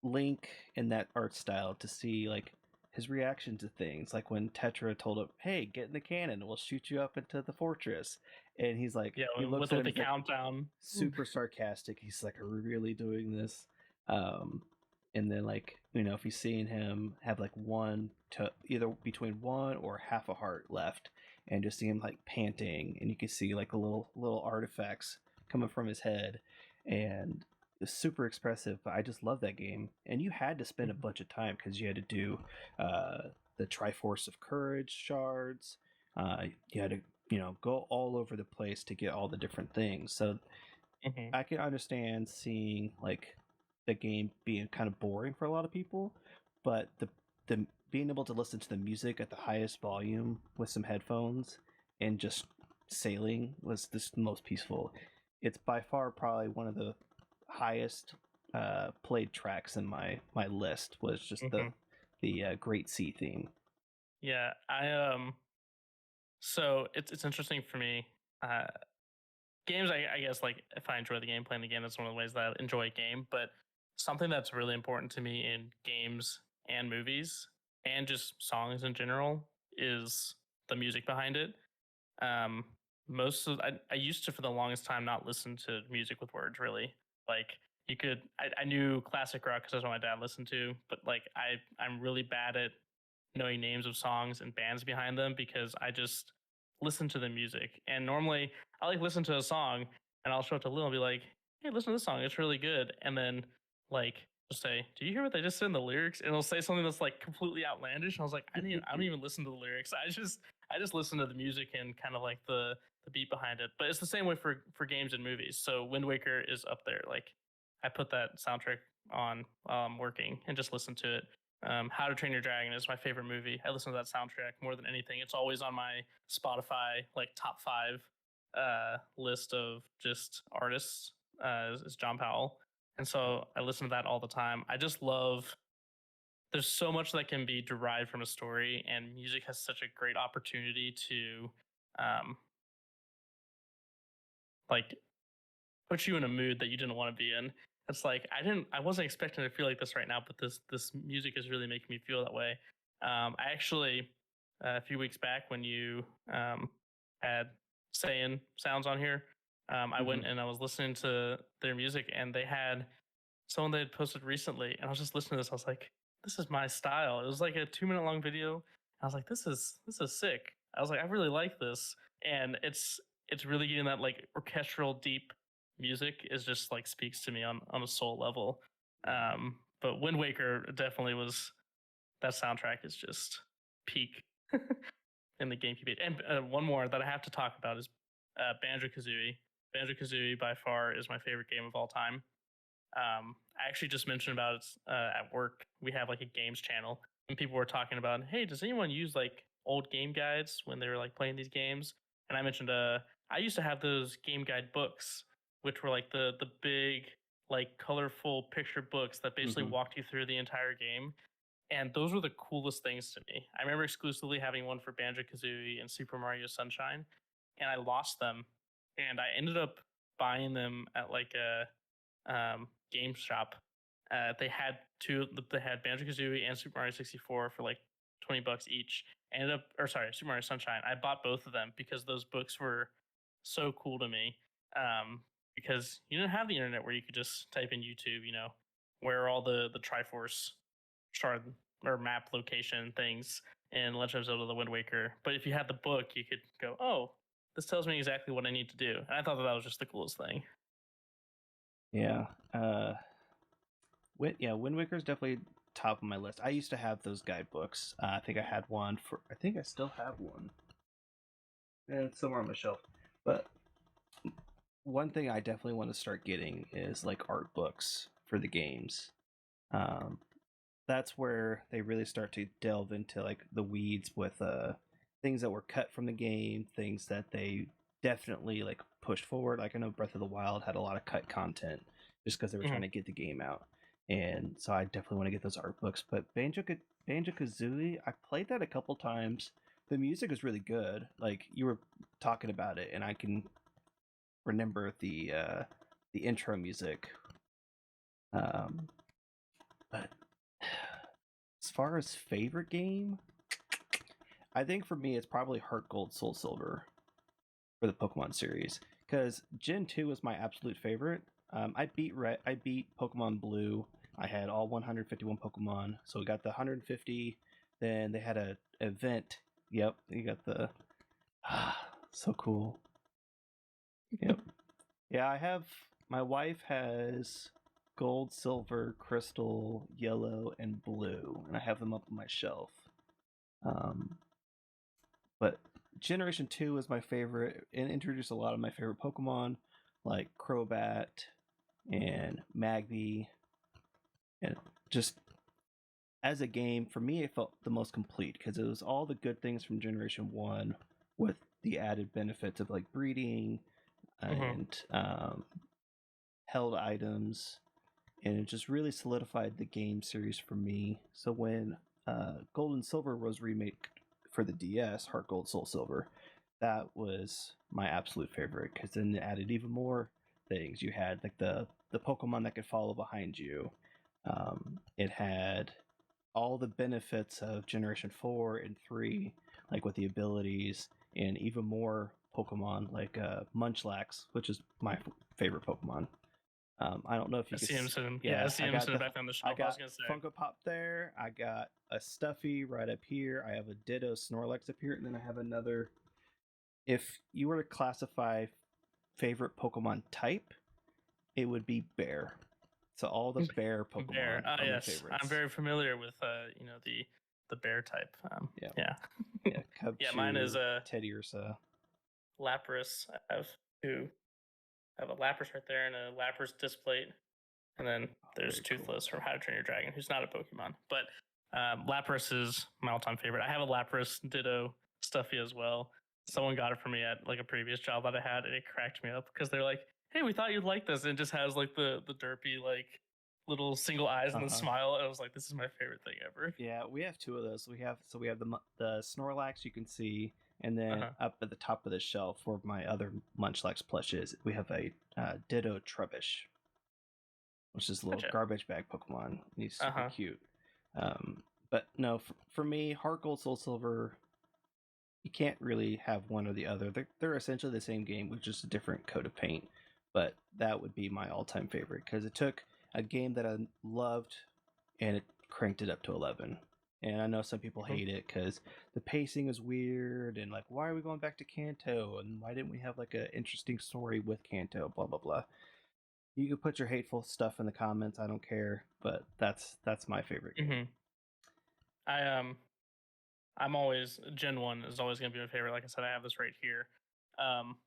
Link in that art style, to see like his reaction to things, like when Tetra told him, "Hey, get in the cannon, we'll shoot you up into the fortress," and he's like, Yeah, he looks at with him, the he's like countdown. super sarcastic. He's like, "Are we really doing this?" Um, and then like if you're seeing him have like one to either between one or half a heart left, and just see him like panting, and you can see like the little artifacts coming from his head, and it's super expressive. But I just love that game, and you had to spend a bunch of time because you had to do the Triforce of Courage shards. You had to go all over the place to get all the different things. So Hmm. I can understand seeing like the game being kind of boring for a lot of people, but the being able to listen to the music at the highest volume with some headphones and just sailing was the most peaceful. It's by far probably one of the highest played tracks in my list was just Hmm. the Great Sea theme. Yeah, I. So it's interesting for me. Uh, Games, I guess, like if I enjoy the game, playing the game, that's one of the ways that I enjoy a game. But something that's really important to me in games and movies and just songs in general is the music behind it. Um, I used to for the longest time not listen to music with words really. Like I knew classic rock because that's what my dad listened to, but like I'm really bad at knowing names of songs and bands behind them because I just listen to the music. And normally I like listen to a song and I'll show it to Lil and be like, "Hey, listen to this song. It's really good." And then like just say, "Do you hear what they just said in the lyrics?" And it'll say something that's like completely outlandish. And I was like, I don't even listen to the lyrics. I just listen to the music and kind of like the beat behind it. But it's the same way for games and movies. So Wind Waker is up there. Like I put that soundtrack on while I'm working and just listen to it. How to Train Your Dragon is my favorite movie. I listen to that soundtrack more than anything. It's always on my Spotify like top five list of just artists. Is John Powell, and so I listen to that all the time. I just love. There's so much that can be derived from a story, and music has such a great opportunity to, um, like put you in a mood that you didn't want to be in. It's like I wasn't expecting to feel like this right now, but this music is really making me feel that way. I actually a few weeks back when you had saying sounds on here, I Hmm. went and I was listening to their music, and they had someone they had posted recently, and I was just listening to this. I was like, this is my style. It was like a 2 minute long video. I was like, this is sick. I was like, I really like this, and it's really getting that like orchestral deep music is just like speaks to me on a soul level. But Wind Waker definitely was that soundtrack is just peak in the GameCube age. And one more that I have to talk about is Banjo Kazooie. Banjo Kazooie by far is my favorite game of all time. I actually just mentioned about it at work. We have like a games channel, and people were talking about, hey, does anyone use like old game guides when they were like playing these games? And I mentioned, I used to have those game guide books, which were like the big like colorful picture books that basically Hmm. walked you through the entire game. And those were the coolest things to me. I remember exclusively having one for Banjo Kazooie and Super Mario Sunshine, and I lost them. And I ended up buying them at like a game shop. They had two. They had Banjo Kazooie and Super Mario 64 for like $20 each. Ended up, or sorry, Super Mario Sunshine. I bought both of them because those books were so cool to me. Because you didn't have the internet where you could just type in YouTube. Where are all the Triforce shard or map location things in Legend of Zelda: The Wind Waker. But if you had the book, you could go, oh, this tells me exactly what I need to do. And I thought that was just the coolest thing. Yeah. Wind Waker is definitely top of my list. I used to have those guidebooks. I think I had one for. I think I still have one. Yeah, it's somewhere on my shelf. But one thing I definitely want to start getting is like art books for the games. Um, that's where they really start to delve into like the weeds with things that were cut from the game, things that they definitely like pushed forward. Like I know Breath of the Wild had a lot of cut content just because they were trying to get the game out, and so I definitely want to get those art books. But Banjo Kazooie, I played that a couple times. The music is really good. Like you were talking about it, and I can remember the intro music. Um, but as far as favorite game, I think for me it's probably Heart Gold Soul Silver for the Pokemon series because Gen 2 was my absolute favorite. I beat Pokemon Blue. I had all 151 Pokemon, so we got the 150. Then they had a event. Yep, you got the so cool. Yep. Yeah, I have. My wife has gold, silver, crystal, yellow, and blue, and I have them up on my shelf. Um, but Generation 2 is my favorite and introduced a lot of my favorite Pokemon like Crobat and Magby. And just as a game, for me, it felt the most complete because it was all the good things from Generation 1 with the added benefits of like breeding Mm-hmm. and held items. And it just really solidified the game series for me. So when Gold and Silver was remade for the DS, Heart Gold Soul Silver, that was my absolute favorite because then it added even more things. You had like the Pokemon that could follow behind you. It had all the benefits of Generation 4 and 3, like with the abilities, and even more Pokemon like Munchlax, which is my favorite Pokemon. I don't know if I you could. see him sitting. Yeah, I Yeah, see him sitting back on the I shelf. I was got gonna say. Funko Pop there. I got a Stuffy right up here. I have a Ditto Snorlax up here, and then I have another. If you were to classify favorite Pokemon type, it would be Bear. So all the Bear Bear. Pokemon Ah, are my yes, I'm favorites. very familiar with the bear type. Yeah, Yeah, yeah, yeah. Mine is Cubchoo, a Teddy Ursa. Lapras. I have two. I have a Lapras right there and a Lapras Displate. And then Oh, there's very cool. Toothless from How to Train Your Dragon, who's not a Pokemon. But Lapras is my all time favorite. I have a Lapras Ditto Stuffy as well. Someone got it for me at like a previous job that I had, and it cracked me up because they're like, hey, we thought you'd like this. And it just has like the derpy, like little single eyes and the Uh-huh. smile. And I was like, this is my favorite thing ever. Yeah, we have two of those. We have the Snorlax you can see, and then Uh-huh. up at the top of the shelf for my other Munchlax plushes, we have a Ditto Trubbish, which is a little Gotcha. garbage bag Pokemon. He's super Uh-huh. cute. But no, for me, Heart Gold, Soul Silver, you can't really have one or the other. They're essentially the same game with just a different coat of paint. But that would be my all-time favorite because it took a game that I loved and it cranked it up to 11. And I know some people Mhm. hate it because the pacing is weird and like, why are we going back to Kanto? And why didn't we have like an interesting story with Kanto? Blah blah blah. You can put your hateful stuff in the comments. I don't care, but that's my favorite game. Mhm. I I'm always Gen 1 is always gonna be my favorite. Like I said, I have this right here. Um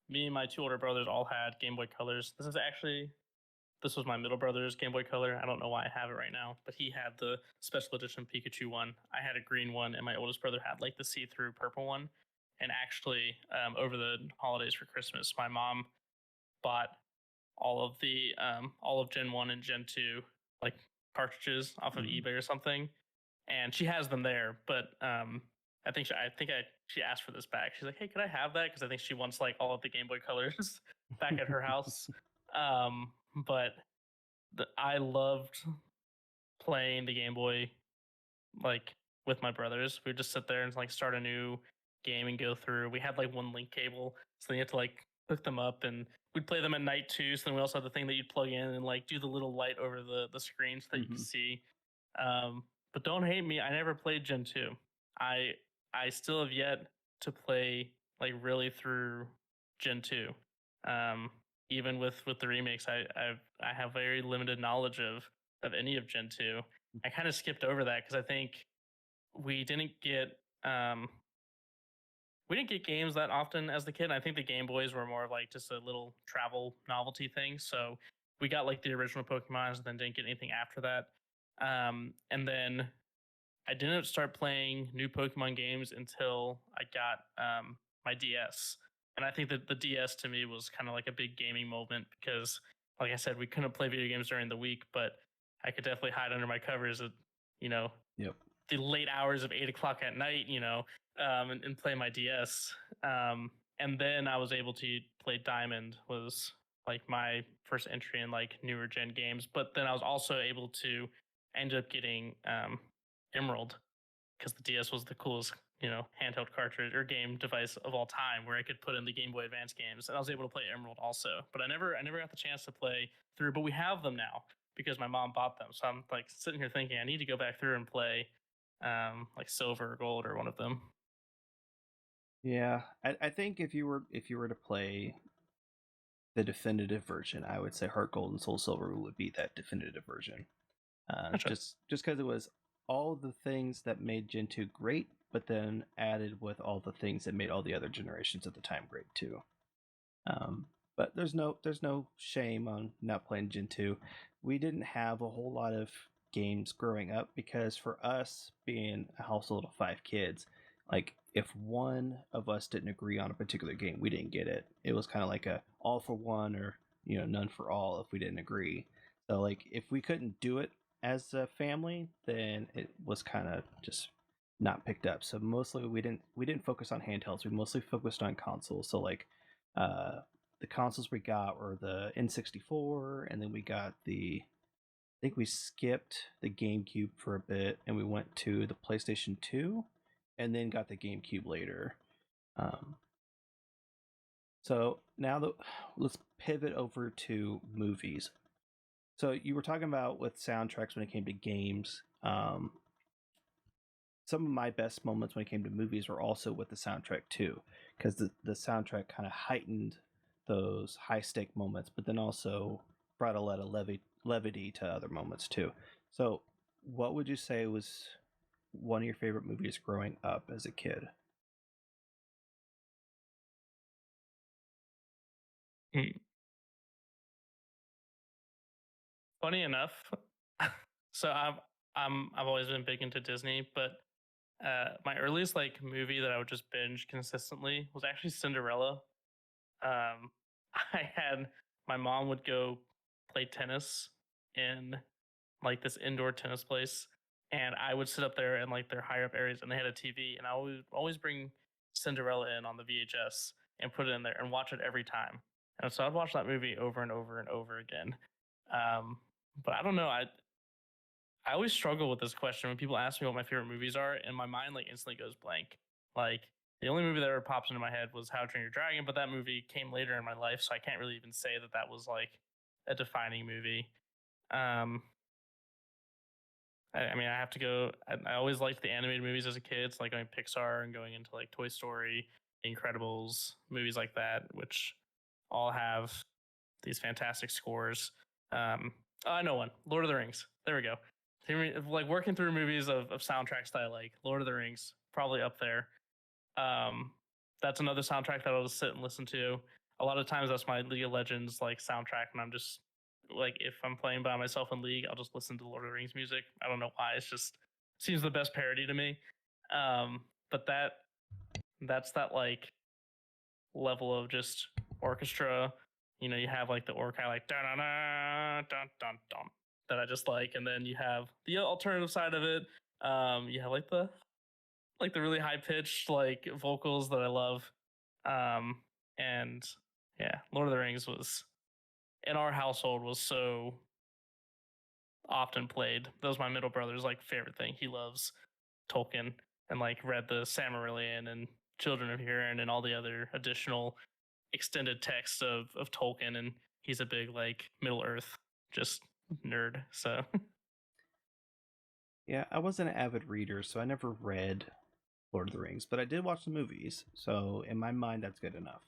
me and my two older brothers all had Game Boy Colors. This was my middle brother's Game Boy Color. I don't know why I have it right now, but he had the special edition Pikachu one. I had a green one, and my oldest brother had like the see-through purple one. And actually, over the holidays for Christmas, my mom bought all of Gen 1 and Gen 2 like cartridges off of Mhm. eBay or something, and she has them there. But she asked for this back. She's like, "Hey, could I have that?" Because I think she wants like all of the Game Boy Colors back at her house. But I loved playing the Game Boy like with my brothers. We would just sit there and like start a new game and go through. We had like one link cable, so then you had to like hook them up, and we'd play them at night too. So then we also had the thing that you'd plug in and like do the little light over the screen so that you could Mhm. see. But don't hate me, I never played Gen 2. I I still have yet to play like really through Gen 2. Um, Even with the remakes, I have very limited knowledge of any of Gen 2. I kind of skipped over that because I think we didn't get um, we didn't get games that often as the kid. I think the Game Boys were more of like just a little travel novelty thing. So we got like the original Pokemons and then didn't get anything after that. And then I didn't start playing new Pokemon games until I got my DS. And I think that the DS to me was kind of like a big gaming moment because, like I said, we couldn't play video games during the week, but I could definitely hide under my covers at, you know, Yep. the late hours of 8 o'clock at night, and play my DS. And then I was able to play Diamond was like my first entry in like newer gen games. But then I was also able to end up getting Emerald because the DS was the coolest, handheld cartridge or game device of all time where I could put in the Game Boy Advance games. And I was able to play Emerald also. But I never got the chance to play through, but we have them now because my mom bought them. So I'm like sitting here thinking I need to go back through and play like silver or gold or one of them. Yeah, I think if you were to play the definitive version, I would say Heart Gold and Soul Silver would be that definitive version. Gotcha. Just because it was all the things that made Gen 2 great, but then added with all the things that made all the other generations at the time great too. Um, but there's no shame on not playing Gen 2. We didn't have a whole lot of games growing up because for us being a household of 5 kids, like if one of us didn't agree on a particular game, we didn't get it. It was kind of like a all for one or none for all if we didn't agree. So like if we couldn't do it as a family, then it was kind of just not picked up. So mostly we didn't focus on handhelds. We mostly focused on consoles. So like uh, the consoles we got were the N64, and then we got I think we skipped the GameCube for a bit, and we went to the PlayStation 2, and then got the GameCube later. Um, so now let's pivot over to movies. So you were talking about with soundtracks when it came to games. Some of my best moments when it came to movies were also with the soundtrack too, because the soundtrack kind of heightened those high stake moments, but then also brought a lot of levity to other moments too. So, what would you say was one of your favorite movies growing up as a kid? Hmm. Funny enough, so I've always been big into Disney, but my earliest like movie that I would just binge consistently was actually Cinderella. Um, I had my mom would go play tennis in like this indoor tennis place, and I would sit up there in like their higher up areas, and they had a TV, and I would always bring Cinderella in on the VHS and put it in there and watch it every time. And so I'd watch that movie over and over and over again. Um, but I don't know. I always struggle with this question when people ask me what my favorite movies are, and my mind like instantly goes blank. Like the only movie that ever pops into my head was How to Train Your Dragon, but that movie came later in my life, so I can't really even say that that was like a defining movie. Um, I mean, I have to go. I always liked the animated movies as a kid, so like going Pixar and going into like Toy Story, Incredibles, movies like that, which all have these fantastic scores. Oh, I know one. Lord of the Rings. There we go. Like working through movies of soundtracks that I like. Lord of the Rings, probably up there. Um, that's another soundtrack that I'll just sit and listen to. a lot of times that's my League of Legends like soundtrack, and I'm just like if I'm playing by myself in League, I'll just listen to Lord of the Rings music. I don't know why. It's just seems the best parody to me. But that's that like level of just orchestra. You know, you have like the orc like dun dun dun dun dun dun that I just like, and then you have the alternative side of it. You have like the really high pitched like vocals that I love. Um, and yeah, Lord of the Rings was in our household was so often played. That was my middle brother's like favorite thing. He loves Tolkien and like read the Silmarillion and Children of Hurin and all the other additional extended text of Tolkien, and he's a big like Middle Earth just nerd. So Yeah, I wasn't an avid reader, so I never read Lord of the Rings, but I did watch the movies. So in my mind, that's good enough.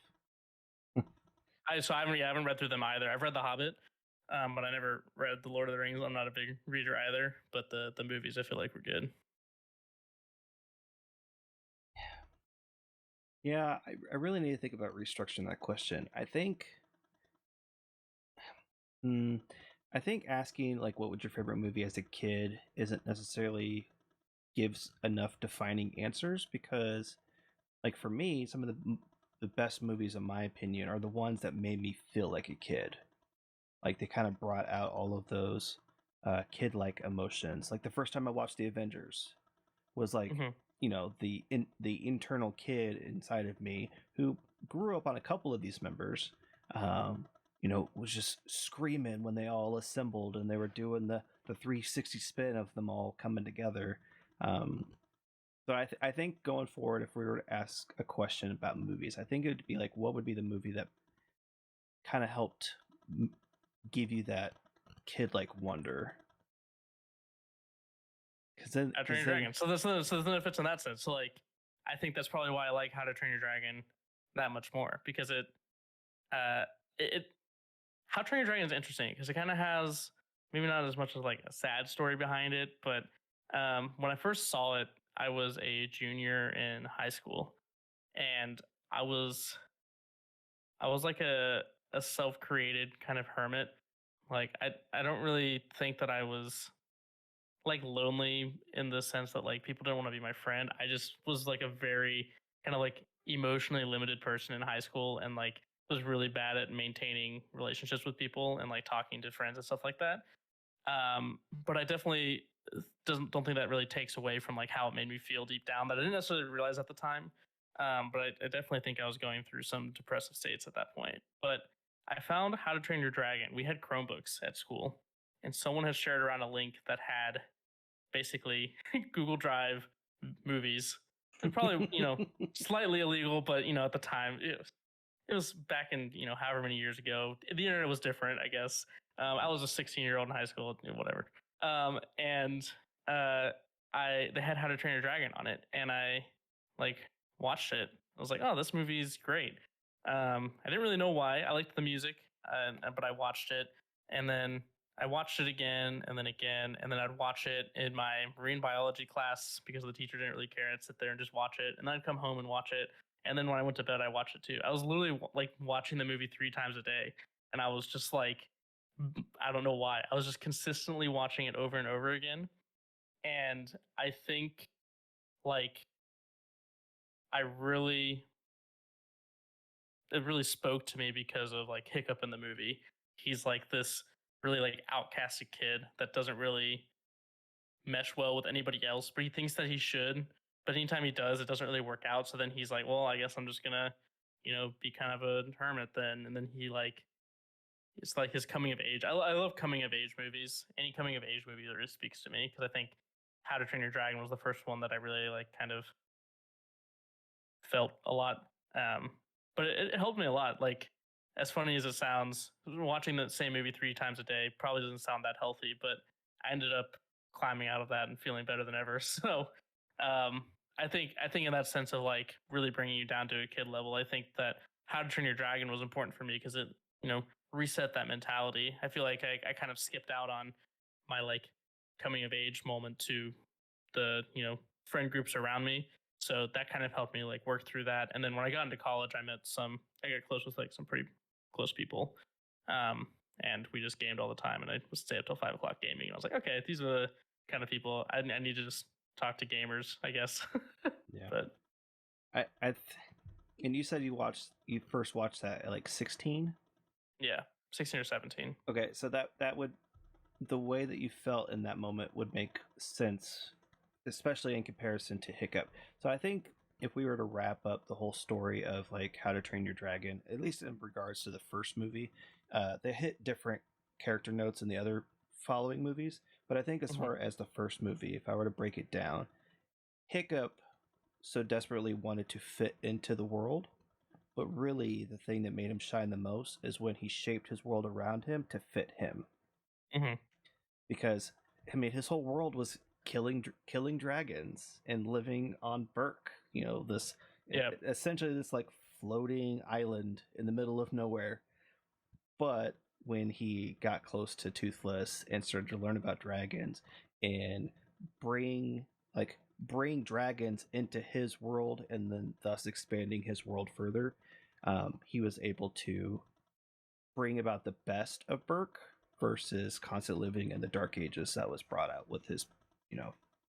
I haven't read through them either. I've read The Hobbit, but I never read The Lord of the Rings. I'm not a big reader either, but the movies I feel like were good. Yeah, I really need to think about restructuring that question. Hmm, I think asking like what was your favorite movie as a kid isn't necessarily gives enough defining answers because like for me, some of the best movies in my opinion are the ones that made me feel like a kid. Like they kind of brought out all of those kid-like emotions. Like the first time I watched The Avengers was like, Mm-hmm. the internal kid inside of me who grew up on a couple of these members. Was just screaming when they all assembled and they were doing the 360 spin of them all coming together. Um, so I think going forward, if we were to ask a question about movies, I think it would be like, what would be the movie that kind of helped give you that kid like wonder? How to Train Your Dragon. So then it fits in that sense. So like I think that's probably why I like How to Train Your Dragon that much more because uh it How to Train Your Dragon is interesting because it kind of has maybe not as much as like a sad story behind it, but when I first saw it, I was a junior in high school, and I was I was like a self created kind of hermit. Like I don't really think that I was like lonely in the sense that like people didn't want to be my friend. I just was like a very kind of like emotionally limited person in high school and like was really bad at maintaining relationships with people and like talking to friends and stuff like that. But I definitely doesn't don't think that really takes away from like how it made me feel deep down that I didn't necessarily realize at the time. But I definitely think I was going through some depressive states at that point. But I found How to Train Your Dragon. We had Chromebooks at school, and someone had shared around a link that had basically Google Drive movies. And probably, slightly illegal, but at the time it was back in, however many years ago. The internet was different, I guess. I was a 16-year-old in high school, whatever. And I they had How to Train Your Dragon on it, and I like watched it. I was like, oh, this movie's great. I didn't really know why. I liked the music, but I watched it, and then I watched it again, and then I'd watch it in my marine biology class because the teacher didn't really care. I'd sit there and just watch it, and then I'd come home and watch it, and then when I went to bed, I watched it too. I was literally like watching the movie 3 times a day, and I was just like, I don't know why. I was just consistently watching it over and over again, and I think like I really it really spoke to me because of like Hiccup in the movie. He's like this really like outcasted kid that doesn't really mesh well with anybody else, but he thinks that he should. But anytime he does, it doesn't really work out. So then he's like, well, I guess I'm just gonna, be kind of a hermit then. And then he like, it's like his coming of age. I love coming of age movies. Any coming of age movie that really speaks to me because I think How to Train Your Dragon was the first one that I really like kind of felt a lot. But it helped me a lot. Like as funny as it sounds, watching the same movie 3 times a day probably doesn't sound that healthy, but I ended up climbing out of that and feeling better than ever. So I think in that sense of like really bringing you down to a kid level, I think that How to Train Your Dragon was important for me because it reset that mentality. I feel like I kind of skipped out on my like coming of age moment to the friend groups around me. So that kind of helped me like work through that. And then when I got into college, I got close with like some pretty close people. Um, and we just gamed all the time, and I would stay up till 5 o'clock gaming. And I was like, okay, these are the kind of people I need to just talk to gamers, I guess. Yeah. But And you said you first watched that at like 16? yeah, 16 or 17. Okay, so that would, the way that you felt in that moment would make sense, especially in comparison to Hiccup. So I think if we were to wrap up the whole story of like How to Train Your Dragon, at least in regards to the first movie, they hit different character notes in the other following movies. But I think as far as the first movie, if I were to break it down, Hiccup so desperately wanted to fit into the world, but really the thing that made him shine the most is when he shaped his world around him to fit him. Mm-hmm. Because I mean, his whole world was killing dragons and living on Burke. You know, this essentially this like floating island in the middle of nowhere. But when he got close to Toothless and started to learn about dragons and bring bring dragons into his world and then thus expanding his world further, he was able to bring about the best of Burke versus constantly living in the dark ages that was brought out with his, you know,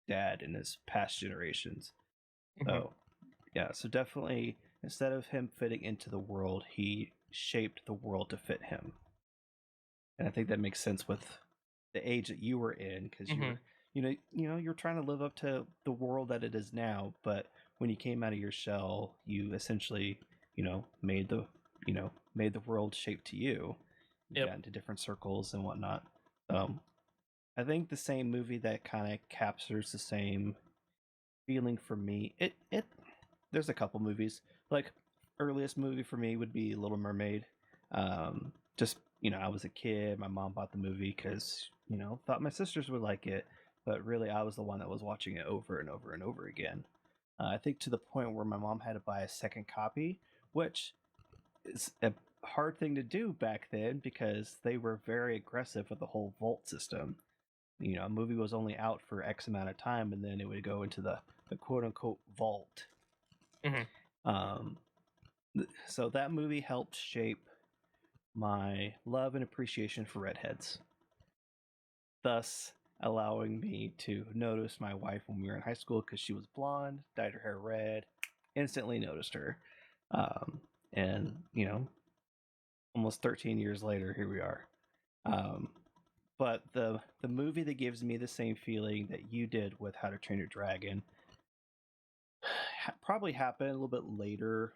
dad and his past generations. Mm-hmm. So yeah, so definitely instead of him fitting into the world, he shaped the world to fit him. And I think that makes sense with the age that you were in, because you were, you're trying to live up to the world that it is now, but when you came out of your shell, you essentially, made the made the world shape to you. You got into different circles and whatnot. I think the same movie that kind of captures the same feeling for me. It there's a couple movies. Like earliest movie for me would be Little Mermaid. Just I was a kid. My mom bought the movie because thought my sisters would like it, but really I was the one that was watching it over and over and over again. I think to the point where my mom had to buy a second copy, which is a hard thing to do back then because they were very aggressive with the whole vault system. A movie was only out for X amount of time, and then it would go into the quote unquote vault. Mm-hmm. So that movie helped shape my love and appreciation for redheads, thus allowing me to notice my wife when we were in high school because she was blonde, dyed her hair red, instantly noticed her. And almost 13 years later, here we are. But the movie that gives me the same feeling that you did with How to Train Your Dragon probably happened a little bit later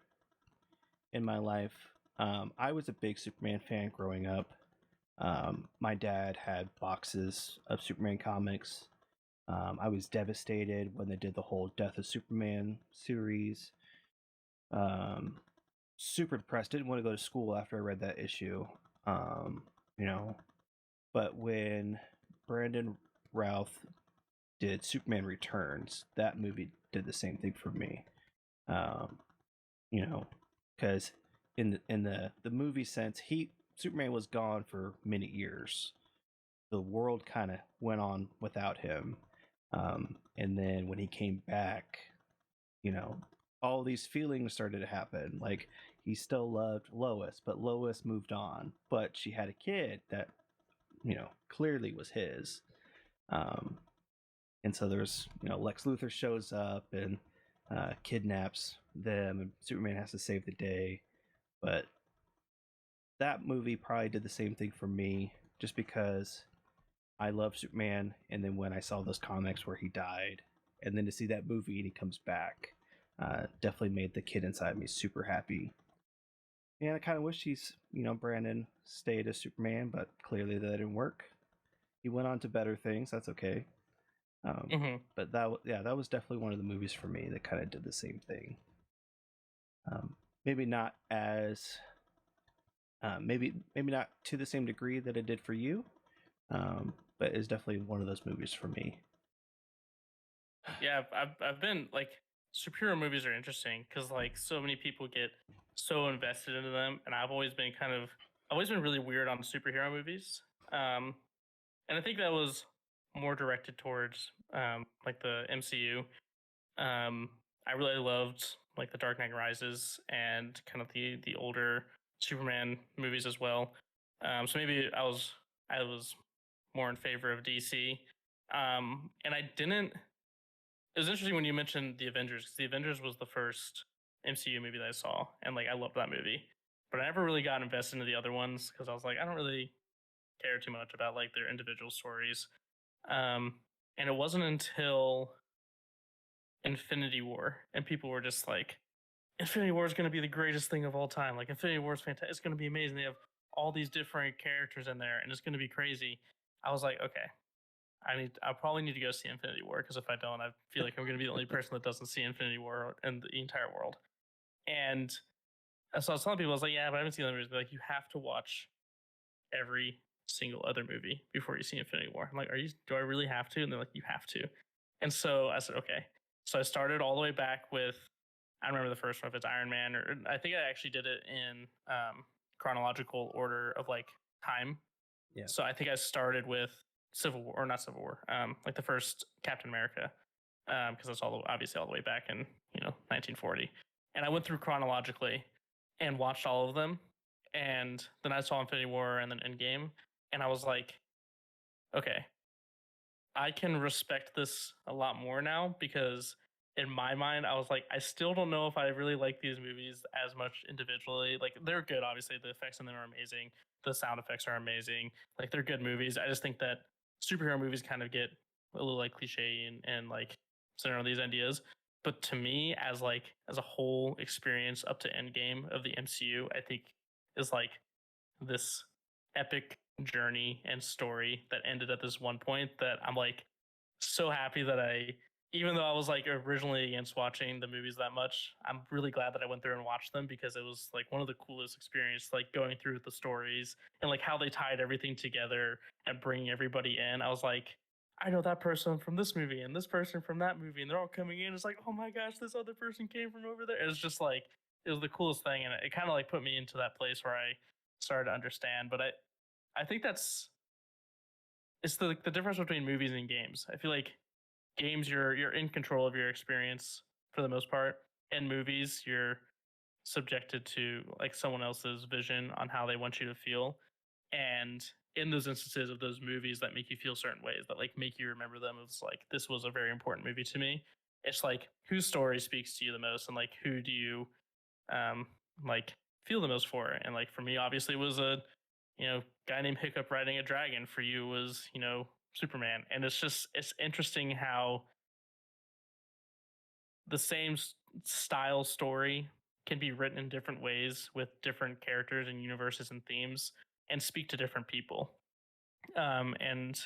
in my life. I was a big Superman fan growing up. My dad had boxes of Superman comics. I was devastated when they did the whole Death of Superman series. Super depressed. Didn't want to go to school after I read that issue. You know, but when Brandon Routh did Superman Returns, that movie did the same thing for me. Because in the movie sense, Superman was gone for many years. The world kind of went on without him, and then when he came back, all these feelings started to happen. Like he still loved Lois, but Lois moved on. But she had a kid that clearly was his. And so there's Lex Luthor shows up and kidnaps them, and Superman has to save the day. But that movie probably did the same thing for me, just because I love Superman, and then when I saw those comics where he died, and then to see that movie and he comes back, definitely made the kid inside me super happy. And I kind of wish Brandon stayed as Superman, but clearly that didn't work. He went on to better things. That's okay. But that was definitely one of the movies for me that kind of did the same thing. Maybe not as maybe not to the same degree that it did for you, but it's definitely one of those movies for me. Yeah, I've been like, superhero movies are interesting because like so many people get so invested into them, and I've always been really weird on superhero movies. And I think that was more directed towards like the MCU. I really loved like the Dark Knight Rises and kind of the older Superman movies as well. So maybe I was more in favor of DC. And I didn't. It was interesting when you mentioned the Avengers because the Avengers was the first MCU movie that I saw, and like I loved that movie. But I never really got invested into the other ones because I was like, I don't really care too much about like their individual stories. Um, and it wasn't until Infinity War, and people were just like, Infinity War is going to be the greatest thing of all time. Like Infinity War is fantastic. It's going to be amazing. They have all these different characters in there, and it's going to be crazy. I was like, okay, I probably need to go see Infinity War because if I don't, I feel like I'm going to be the only person that doesn't see Infinity War in the entire world. And so I was telling people, I was like, yeah, but I haven't seen the movies. They're like, you have to watch every single other movie before you see Infinity War. I'm like, do I really have to? And they're like, you have to. And so I said, okay. So I started all the way back with, I don't remember the first one, if it's Iron Man, or I think I actually did it in chronological order of like time. Yeah. So I think I started with Civil War, or not Civil War, like the first Captain America, because that's obviously all the way back in 1940. And I went through chronologically and watched all of them, and then I saw Infinity War and then Endgame, and I was like, okay, I can respect this a lot more now because in my mind, I was like, I still don't know if I really like these movies as much individually. Like they're good, obviously. The effects in them are amazing. The sound effects are amazing. Like they're good movies. I just think that superhero movies kind of get a little like cliche and like center on these ideas. But to me, as a whole experience up to Endgame of the MCU, I think is like this epic journey and story that ended at this one point that I'm like so happy that even though I was like originally against watching the movies that much, I'm really glad that I went through and watched them because it was like one of the coolest experiences, like going through the stories and like how they tied everything together and bringing everybody in. I was like, I know that person from this movie and this person from that movie, and they're all coming in. It's like, oh my gosh, this other person came from over there. It was just like, it was the coolest thing. And it kind of like put me into that place where I started to understand. But I think it's the difference between movies and games. I feel like games you're in control of your experience for the most part. In movies, you're subjected to like someone else's vision on how they want you to feel. And in those instances of those movies that make you feel certain ways, that like make you remember them, it's like this was a very important movie to me. It's like whose story speaks to you the most, and like who do you um like feel the most for? And like for me, obviously, it was a guy named Hiccup riding a dragon. For you was Superman. And it's interesting how the same style story can be written in different ways with different characters and universes and themes and speak to different people. And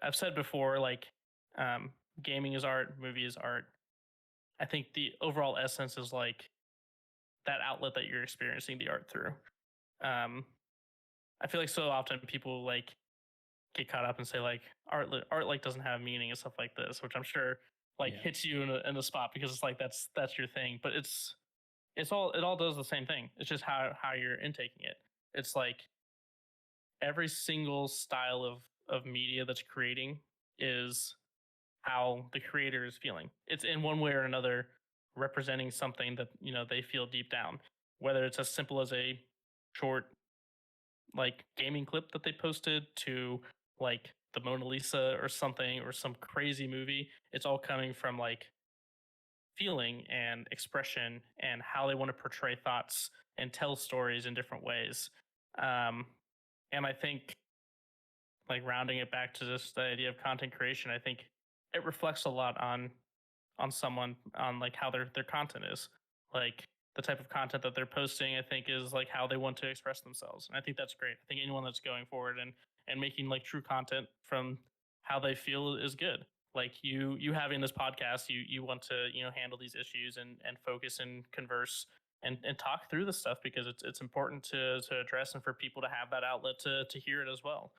I've said before, like um, gaming is art, movie is art. I think the overall essence is like that outlet that you're experiencing the art through. Um, I feel like so often people like get caught up and say like art like doesn't have meaning and stuff like this, which I'm sure like hits you in a spot because it's like that's your thing. But it all does the same thing. It's just how you're intaking it. It's like every single style of media that's creating is how the creator is feeling. It's in one way or another representing something that they feel deep down. Whether it's as simple as a short like gaming clip that they posted to like the Mona Lisa or something or some crazy movie, it's all coming from like feeling and expression and how they want to portray thoughts and tell stories in different ways. Um, and I think like rounding it back to just the idea of content creation, I think it reflects a lot on someone on like how their content is. Like the type of content that they're posting, I think is like how they want to express themselves. And I think that's great. I think anyone that's going forward and making like true content from how they feel is good. Like you having this podcast, you want to, handle these issues and focus and converse and talk through this stuff because it's important to address and for people to have that outlet to hear it as well.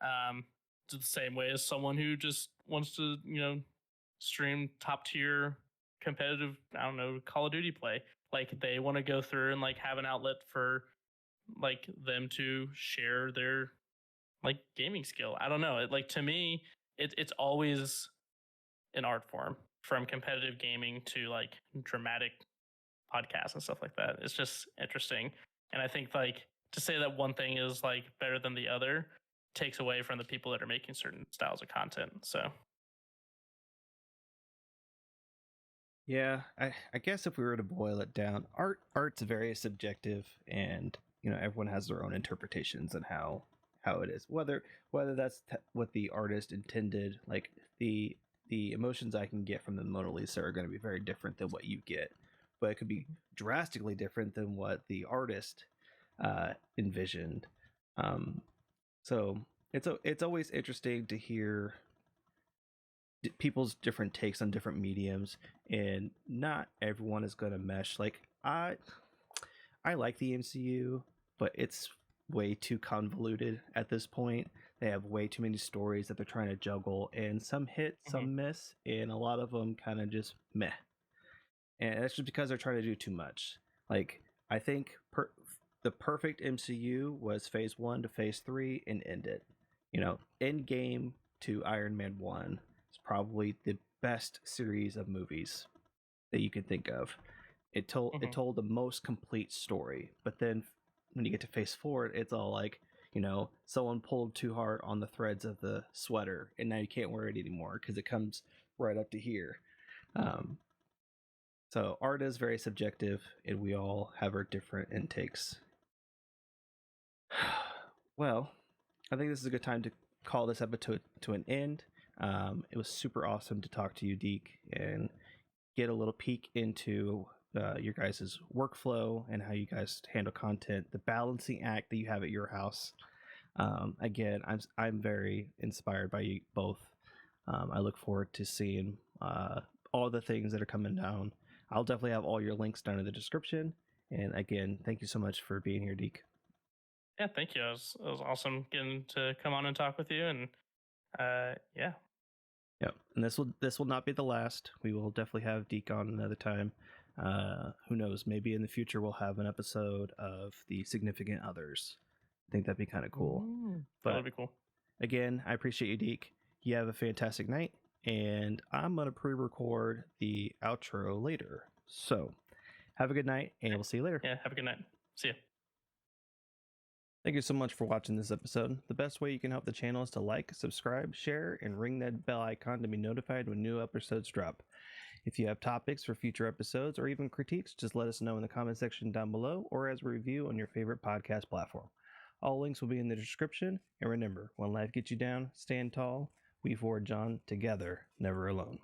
Um, it's the same way as someone who just wants to, stream top tier competitive, I don't know, Call of Duty play. Like they want to go through and like have an outlet for like them to share their like gaming skill. I don't know. It like to me, it's always an art form. from competitive gaming to like dramatic podcasts and stuff like that. It's just interesting. And I think like to say that one thing is like better than the other takes away from the people that are making certain styles of content. So Yeah, I guess if we were to boil it down, art's very subjective, and everyone has their own interpretations on how it is. Whether that's what the artist intended, like the emotions I can get from the Mona Lisa are going to be very different than what you get, but it could be drastically different than what the artist envisioned. So it's always interesting to hear people's different takes on different mediums, and not everyone is going to mesh. Like I like the MCU, but it's way too convoluted at this point. They have way too many stories that they're trying to juggle, and some hit, mhm. some miss, and a lot of them kind of just meh. And that's just because they're trying to do too much. Like I think the perfect MCU was Phase 1 to Phase 3 and end it. End game to Iron Man 1 is probably the best series of movies that you can think of. It told the most complete story, but then when you get to Phase 4, it's all like, someone pulled too hard on the threads of the sweater, and now you can't wear it anymore because it comes right up to here. Um, so art is very subjective, and we all have our different intakes. Well, I think this is a good time to call this episode to an end. It was super awesome to talk to you, Deke, and get a little peek into your guys' workflow and how you guys handle content, the balancing act that you have at your house. Again, I'm very inspired by you both. I look forward to seeing all the things that are coming down. I'll definitely have all your links down in the description. And again, thank you so much for being here, Deke. Yeah, thank you. It was awesome getting to come on and talk with you. And yeah. Yep. And this will not be the last. We will definitely have Deke on another time. Who knows? Maybe in the future we'll have an episode of the significant others. I think that'd be kind of cool. That would But be cool. again, I appreciate you, Deke. You have a fantastic night, and I'm gonna pre-record the outro later. So have a good night, and we'll see you later. Yeah, have a good night. See ya. Thank you so much for watching this episode. The best way you can help the channel is to like, subscribe, share, and ring that bell icon to be notified when new episodes drop. If you have topics for future episodes or even critiques, just let us know in the comment section down below or as a review on your favorite podcast platform. All links will be in the description, and remember, when life gets you down, stand tall. We forge on together, never alone.